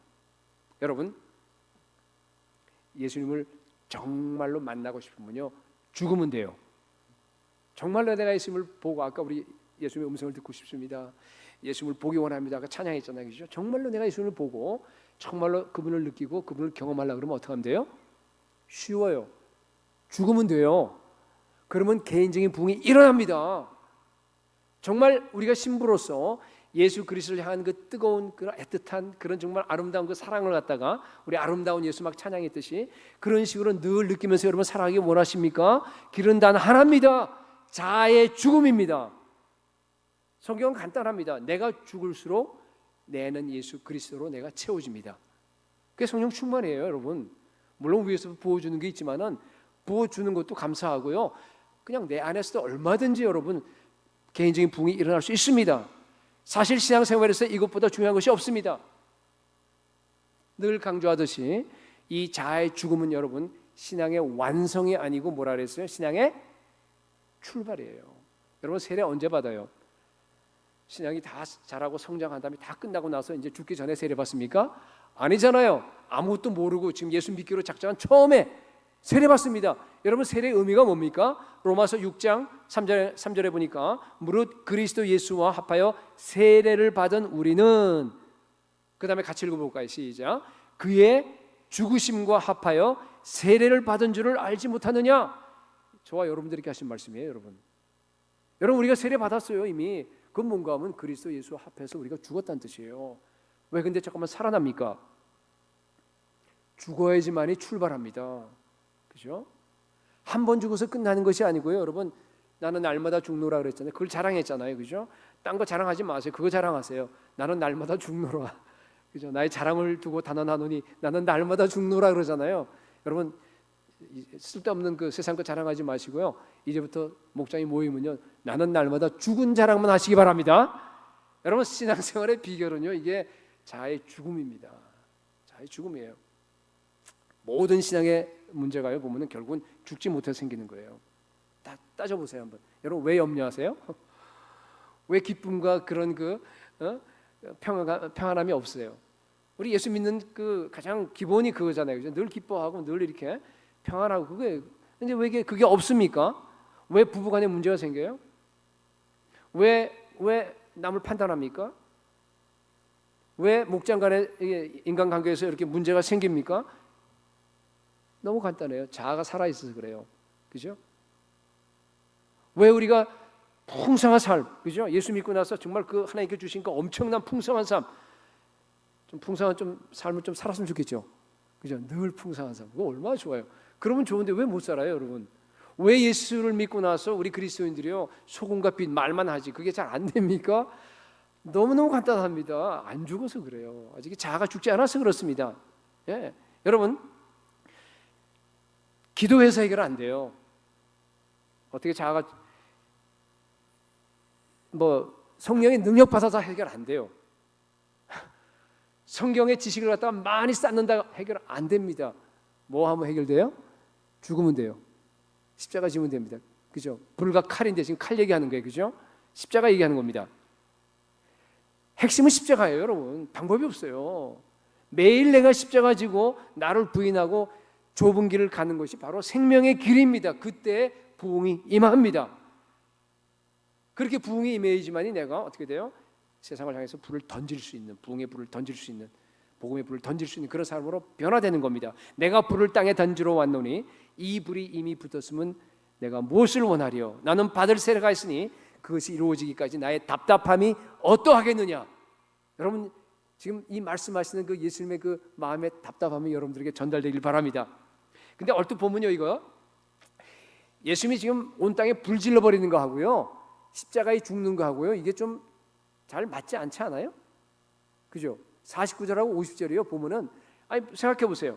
여러분, 예수님을 정말로 만나고 싶으면요 죽으면 돼요. 정말로 내가 예수님을 보고, 아까 우리 예수님의 음성을 듣고 싶습니다, 예수님을 보기 원합니다, 아까 찬양했잖아요. 그죠? 정말로 내가 예수님을 보고 정말로 그분을 느끼고 그분을 경험하려고 그러면 어떻게 하면 돼요? 쉬워요. 죽으면 돼요. 그러면 개인적인 부흥이 일어납니다. 정말 우리가 신부로서 예수 그리스도를 향한 그 뜨거운, 그 애틋한 그런 정말 아름다운 그 사랑을 갖다가 우리 아름다운 예수 막 찬양했듯이 그런 식으로 늘 느끼면서 여러분 살아가기 원하십니까? 길은 단 하나입니다. 자아의 죽음입니다. 성경은 간단합니다. 내가 죽을수록 내는 예수 그리스도로 내가 채워집니다. 그게 성령 충만이에요, 여러분. 물론 위에서 부어주는 게 있지만은 부어주는 것도 감사하고요. 그냥 내 안에서도 얼마든지 여러분 개인적인 부흥이 일어날 수 있습니다. 사실 신앙생활에서 이것보다 중요한 것이 없습니다. 늘 강조하듯이 이 자아의 죽음은 여러분 신앙의 완성이 아니고 뭐라 그랬어요? 신앙의 출발이에요. 여러분 세례 언제 받아요? 신앙이 다 자라고 성장한 다음에 다 끝나고 나서 이제 죽기 전에 세례 받습니까? 아니잖아요. 아무것도 모르고 지금 예수 믿기로 작정한 처음에 세례 받습니다. 여러분 세례의 의미가 뭡니까? 로마서 6장 3절에 보니까 무릇 그리스도 예수와 합하여 세례를 받은 우리는, 그 다음에 같이 읽어볼까요? 시작. 그의 죽으심과 합하여 세례를 받은 줄을 알지 못하느냐? 저와 여러분들에게 하신 말씀이에요. 여러분 우리가 세례 받았어요 이미. 그건 뭔가 하면 그리스도 예수와 합해서 우리가 죽었다는 뜻이에요. 왜 근데 잠깐만 살아납니까? 죽어야지만이 출발합니다. 그죠? 한 번 죽어서 끝나는 것이 아니고요. 여러분 나는 날마다 죽노라 그랬잖아요. 그걸 자랑했잖아요. 그죠? 딴 거 자랑하지 마세요. 그거 자랑하세요. 나는 날마다 죽노라. 그죠? 나의 자랑을 두고 단언하노니 나는 날마다 죽노라 그러잖아요. 여러분 쓸데없는 그 세상 거 자랑하지 마시고요. 이제부터 목장이 모이면요 나는 날마다 죽은 자랑만 하시기 바랍니다. 여러분 신앙생활의 비결은요 이게 자아의 죽음입니다. 자아의 죽음이에요. 모든 신앙의 문제가요 보면은 결국은 죽지 못해서 생기는 거예요. 따져보세요 한번. 여러분 왜 염려하세요? 왜 기쁨과 그런 평안함이 없어요? 우리 예수 믿는 그 가장 기본이 그거잖아요. 그죠? 늘 기뻐하고 늘 이렇게 평안하고 그게. 근데 왜 그게 없습니까? 왜 부부간에 문제가 생겨요? 왜 남을 판단합니까? 왜 목장 간의 인간관계에서 이렇게 문제가 생깁니까? 너무 간단해요. 자아가 살아있어서 그래요. 그죠? 왜 우리가 풍성한 삶, 그죠? 예수 믿고 나서 정말 그 하나님께 주신 그 엄청난 풍성한 삶, 좀 풍성한 삶을 좀 살았으면 좋겠죠. 그죠? 늘 풍성한 삶. 그거 얼마나 좋아요. 그러면 좋은데 왜 못 살아요, 여러분? 왜 예수를 믿고 나서 우리 그리스도인들이요 소금과 빛 말만 하지 그게 잘 안 됩니까? 너무너무 간단합니다. 안 죽어서 그래요. 아직 자아가 죽지 않아서 그렇습니다. 예. 여러분 기도해서 해결 안 돼요. 어떻게 자아가 성령의 능력 받아서 해결 안 돼요. 성경의 지식을 갖다가 많이 쌓는다 해결 안 됩니다. 뭐 하면 해결돼요? 죽으면 돼요. 십자가 지면 됩니다. 그죠? 불과 칼인데 지금 칼 얘기하는 거예요. 그죠? 십자가 얘기하는 겁니다. 핵심은 십자가예요, 여러분. 방법이 없어요. 매일 내가 십자가 지고 나를 부인하고 좁은 길을 가는 것이 바로 생명의 길입니다. 그때 부흥이 임합니다. 그렇게 부흥이 임해야지만이 내가 어떻게 돼요? 세상을 향해서 불을 던질 수 있는, 부흥의 불을 던질 수 있는, 복음의 불을 던질 수 있는 그런 사람으로 변화되는 겁니다. 내가 불을 땅에 던지러 왔노니 이 불이 이미 붙었으면 내가 무엇을 원하리요? 나는 받을 세례가 있으니 그것이 이루어지기까지 나의 답답함이 어떠하겠느냐? 여러분 지금 이 말씀하시는 그 예수님의 그 마음의 답답함이 여러분들에게 전달되길 바랍니다. 근데 얼핏 보면요 이거 예수님이 지금 온 땅에 불 질러버리는 거 하고요 십자가에 죽는 거 하고요 이게 좀 잘 맞지 않지 않아요? 그죠? 49절하고 50절이요 보면은 아니 생각해 보세요.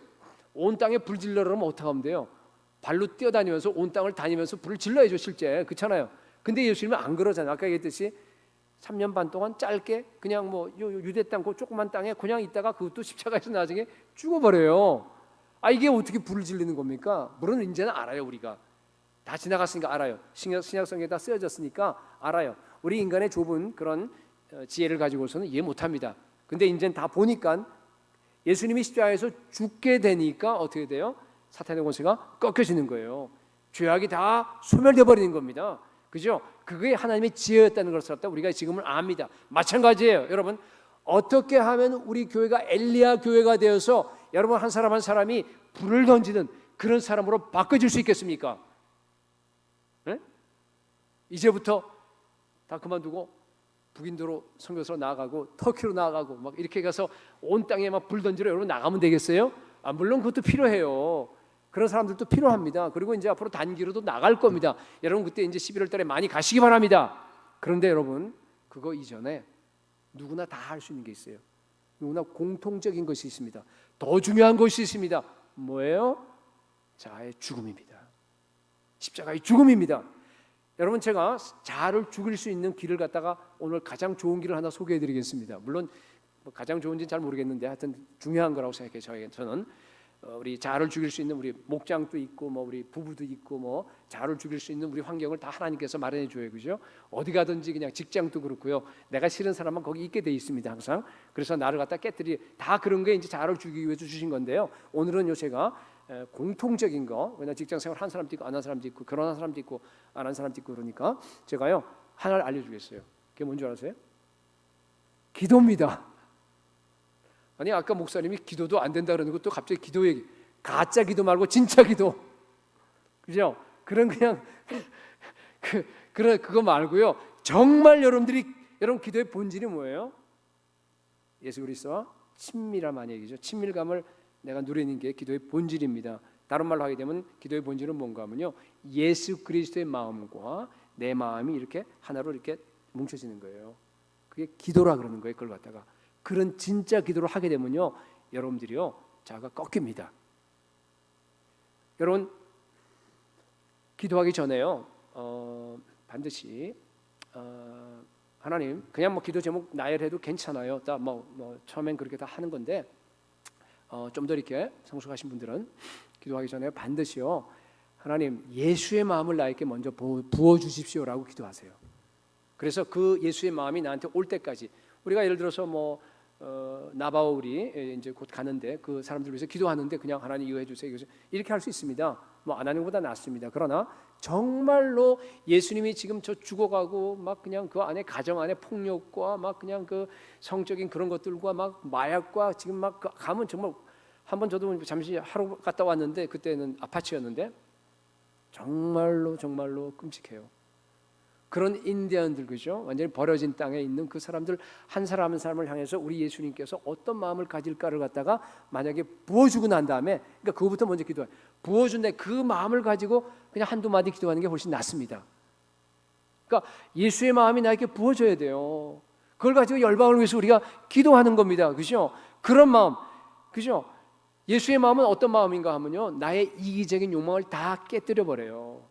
온 땅에 불 질러 그러면 어떻게 하면 돼요? 발로 뛰어다니면서 온 땅을 다니면서 불을 질러야죠 실제. 그렇잖아요. 근데 예수님은 안 그러잖아요. 아까 얘기했듯이 3년 반 동안 짧게 그냥 뭐 유대 땅 그 조그만 땅에 그냥 있다가 그것도 십자가에서 나중에 죽어버려요. 아 이게 어떻게 불을 질리는 겁니까? 물론 이제는 알아요. 우리가 다 지나갔으니까 알아요. 신약성경에 다 쓰여졌으니까 알아요. 우리 인간의 좁은 그런 지혜를 가지고서는 이해 못합니다. 근데 이제는 다 보니까 예수님이 십자가에서 죽게 되니까 어떻게 돼요? 사탄의 권세가 꺾여지는 거예요. 죄악이 다 소멸돼 버리는 겁니다. 그죠? 그게 하나님의 지혜였다는 것을 우리가 지금은 압니다. 마찬가지예요. 여러분 어떻게 하면 우리 교회가 엘리야 교회가 되어서 여러분 한 사람 한 사람이 불을 던지는 그런 사람으로 바꿔질 수 있겠습니까? 네? 이제부터 다 그만두고 북인도로 선교사로 나아가고 터키로 나아가고 막 이렇게 가서 온 땅에 막 불 던지러 여러분 나가면 되겠어요? 아, 물론 그것도 필요해요. 그런 사람들도 필요합니다. 그리고 이제 앞으로 단기로도 나갈 겁니다. 여러분 그때 이제 11월 달에 많이 가시기 바랍니다. 그런데 여러분 그거 이전에 누구나 다 할 수 있는 게 있어요. 누구나 공통적인 것이 있습니다. 더 중요한 것이 있습니다. 뭐예요? 자아의 죽음입니다. 십자가의 죽음입니다. 여러분 제가 자아를 죽일 수 있는 길을 갖다가 오늘 가장 좋은 길을 하나 소개해드리겠습니다. 물론 가장 좋은지는 잘 모르겠는데 하여튼 중요한 거라고 생각해요. 저는 우리 자아를 죽일 수 있는 우리 목장도 있고 뭐 우리 부부도 있고 뭐 자아를 죽일 수 있는 우리 환경을 다 하나님께서 마련해 줘요. 그죠? 어디 가든지 그냥 직장도 그렇고요. 내가 싫은 사람은 거기 있게 돼 있습니다. 항상. 그래서 나를 갖다 깨뜨리 다 그런 게 이제 자아를 죽이기 위해서 주신 건데요. 오늘은요 제가 공통적인 거, 왜냐 직장 생활 한 사람도 있고 안 한 사람도 있고 결혼한 사람도 있고 안 한 사람도 있고 그러니까 제가요 하나를 알려주겠어요. 그게 뭔지 아세요? 기도입니다. 아니 아까 목사님이 기도도 안 된다 그러는 것도 갑자기 기도 얘기, 가짜 기도 말고 진짜 기도, 그죠? 그런 그냥 그거 말고요. 정말 여러분 기도의 본질이 뭐예요? 예수 그리스도와 친밀함한 얘기죠. 친밀감을 내가 누리는 게 기도의 본질입니다. 다른 말로 하게 되면 기도의 본질은 뭔가 하면요, 예수 그리스도의 마음과 내 마음이 이렇게 하나로 이렇게 뭉쳐지는 거예요. 그게 기도라 그러는 거예요. 그걸 갖다가 그런 진짜 기도를 하게 되면요, 여러분들이요 자아가 꺾입니다. 여러분 기도하기 전에요 반드시 하나님, 그냥 뭐 기도 제목 나열해도 괜찮아요. 다 뭐 처음엔 그렇게 다 하는 건데 좀 더 이렇게 성숙하신 분들은 기도하기 전에 반드시요 하나님 예수의 마음을 나에게 먼저 부어 주십시오라고 기도하세요. 그래서 그 예수의 마음이 나한테 올 때까지, 우리가 예를 들어서 뭐 나바울이 이제 곧 가는데 그 사람들 위해서 기도하는데 그냥 하나님 이거 해주세요 이렇게 할 수 있습니다. 뭐 안 하는 것보다 낫습니다. 그러나 정말로 예수님이 지금 저 죽어가고 막 그냥 그 안에 가정 안에 폭력과 막 그냥 그 성적인 그런 것들과 막 마약과 지금 막 가면 정말 한번 저도 잠시 하루 갔다 왔는데 그때는 아파트였는데 정말로 끔찍해요. 그런 인디언들, 그죠? 완전히 버려진 땅에 있는 그 사람들 한 사람 한 사람을 향해서 우리 예수님께서 어떤 마음을 가질까를 갖다가 만약에 부어주고 난 다음에, 그러니까 그거부터 먼저 기도해. 부어준데 그 마음을 가지고 그냥 한두 마디 기도하는 게 훨씬 낫습니다. 그러니까 예수의 마음이 나에게 부어져야 돼요. 그걸 가지고 열방을 위해서 우리가 기도하는 겁니다. 그죠? 그런 마음, 그죠? 예수의 마음은 어떤 마음인가 하면요, 나의 이기적인 욕망을 다 깨뜨려 버려요.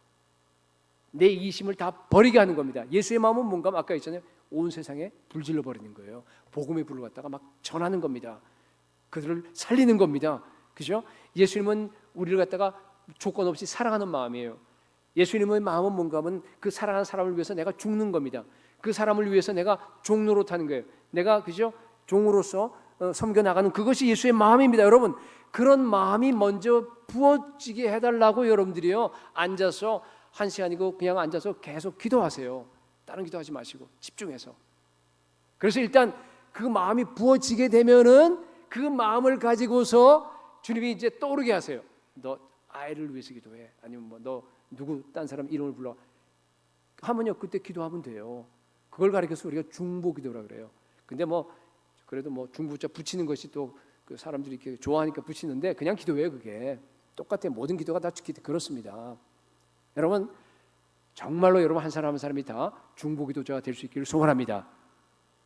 내 이기심을 다 버리게 하는 겁니다. 예수의 마음은 뭔가 아까 있잖아요. 온 세상에 불질러 버리는 거예요. 복음의 불을 갖다가 막 전하는 겁니다. 그들을 살리는 겁니다. 그죠? 예수님은 우리를 갖다가 조건 없이 사랑하는 마음이에요. 예수님의 마음은 뭔가 하면 그 사랑하는 사람을 위해서 내가 죽는 겁니다. 그 사람을 위해서 내가 종노릇하는 거예요. 내가 그죠? 종으로서 섬겨 나가는 그것이 예수의 마음입니다. 여러분 그런 마음이 먼저 부어지게 해달라고 여러분들이요 앉아서 1시간이고 그냥 앉아서 계속 기도하세요. 다른 기도하지 마시고 집중해서. 그래서 일단 그 마음이 부어지게 되면은 그 마음을 가지고서 주님이 이제 떠오르게 하세요. 너 아이를 위해서 기도해. 아니면 뭐 너 누구 딴 사람 이름을 불러 하면요 그때 기도하면 돼요. 그걸 가리켜서 우리가 중보 기도라 그래요. 근데 뭐 그래도 뭐 중보자 붙이는 것이 또 그 사람들이 이렇게 좋아하니까 붙이는데 그냥 기도해요. 그게 똑같아요. 모든 기도가 다 그렇습니다. 여러분 정말로 여러분 한 사람 한 사람이 다 중보기도자가 될 수 있기를 소원합니다.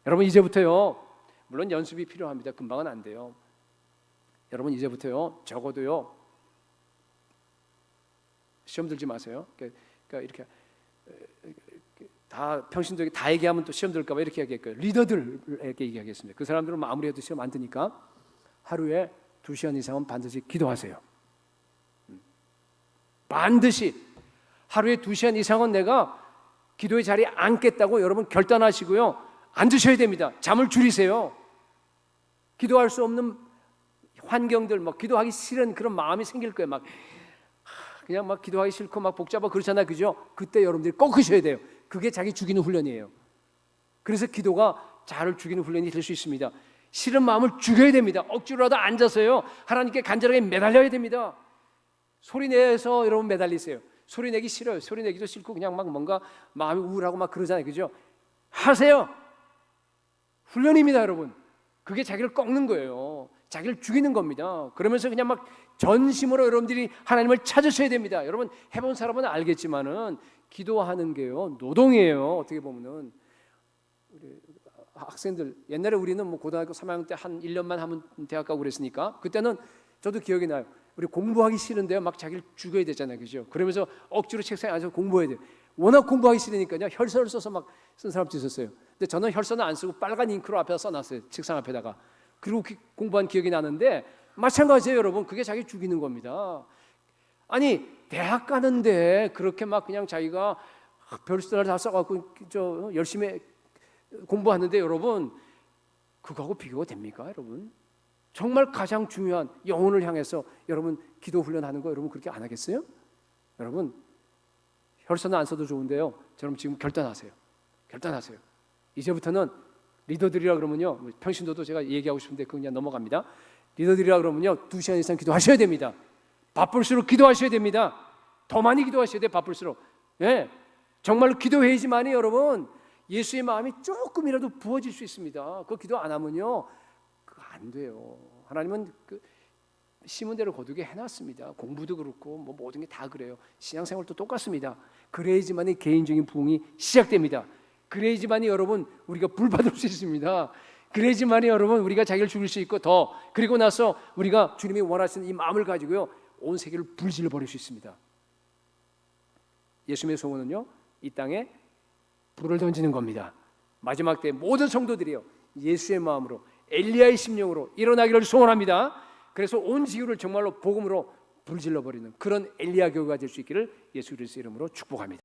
여러분 이제부터요 물론 연습이 필요합니다. 금방은 안 돼요. 여러분 이제부터요 적어도요 시험 들지 마세요. 그러니까 이렇게 다 평신도에게 다 얘기하면 또 시험 들까 봐 이렇게 얘기할 거예요. 리더들에게 얘기하겠습니다. 그 사람들은 뭐 아무리 해도 시험 안 드니까 하루에 2시간 이상은 반드시 기도하세요. 반드시 하루에 2시간 이상은 내가 기도의 자리에 앉겠다고 여러분 결단하시고요. 앉으셔야 됩니다. 잠을 줄이세요. 기도할 수 없는 환경들, 막 기도하기 싫은 그런 마음이 생길 거예요. 막 그냥 막 기도하기 싫고 막 복잡하고 그렇잖아요, 그죠? 그때 여러분들이 꺾으셔야 돼요. 그게 자기 죽이는 훈련이에요. 그래서 기도가 자를 죽이는 훈련이 될 수 있습니다. 싫은 마음을 죽여야 됩니다. 억지로라도 앉아서요 하나님께 간절하게 매달려야 됩니다. 소리 내서 여러분 매달리세요. 소리 내기 싫어요. 소리 내기도 싫고 그냥 막 뭔가 마음이 우울하고 막 그러잖아요, 그죠? 하세요. 훈련입니다, 여러분. 그게 자기를 꺾는 거예요. 자기를 죽이는 겁니다. 그러면서 그냥 막 전심으로 여러분들이 하나님을 찾으셔야 됩니다. 여러분 해본 사람은 알겠지만은 기도하는 게요 노동이에요. 어떻게 보면은 우리 학생들 옛날에 우리는 뭐 고등학교 3학년 때 한 1년만 하면 대학 가고 그랬으니까 그때는 저도 기억이 나요. 우리 공부하기 싫은데요 막 자기를 죽여야 되잖아요, 그죠? 그러면서 억지로 책상에 앉아서 공부해야 돼요. 워낙 공부하기 싫으니까요 혈서를 써서 막 쓴 사람도 있었어요. 근데 저는 혈서는 안 쓰고 빨간 잉크로 앞에다 써놨어요, 책상 앞에다가. 그리고 공부한 기억이 나는데 마찬가지예요, 여러분. 그게 자기 죽이는 겁니다. 아니 대학 가는데 그렇게 막 그냥 자기가 별수를 다 써갖고 저 열심히 공부하는데 여러분 그거하고 비교가 됩니까, 여러분? 정말 가장 중요한 영혼을 향해서 여러분 기도 훈련하는 거 여러분 그렇게 안 하겠어요? 여러분 혈서는 안 써도 좋은데요. 여러분 지금 결단하세요. 결단하세요. 이제부터는 리더들이라 그러면요. 평신도도 제가 얘기하고 싶은데 그냥 넘어갑니다. 리더들이라 그러면요 2시간 이상 기도하셔야 됩니다. 바쁠수록 기도하셔야 됩니다. 더 많이 기도하셔야 돼요. 바쁠수록. 예, 정말로 기도회의지만이 여러분 예수의 마음이 조금이라도 부어질 수 있습니다. 그 기도 안 하면요 그거 안 돼요. 하나님은 그 심은 대로 거두게 해놨습니다. 공부도 그렇고 뭐 모든 게 다 그래요. 신앙생활도 똑같습니다. 그래야지만이 개인적인 부흥이 시작됩니다. 그래야지만이 여러분 우리가 불 받을 수 있습니다. 그래야지만이 여러분 우리가 자기를 죽일 수 있고 더 그리고 나서 우리가 주님이 원하시는 이 마음을 가지고요 온 세계를 불질러 버릴 수 있습니다. 예수님의 소원은요 이 땅에 불을 던지는 겁니다. 마지막 때 모든 성도들이요 예수의 마음으로 엘리야의 심령으로 일어나기를 소원합니다. 그래서 온 지구를 정말로 복음으로 불질러 버리는 그런 엘리야 교회가 될 수 있기를 예수 그리스도의 이름으로 축복합니다.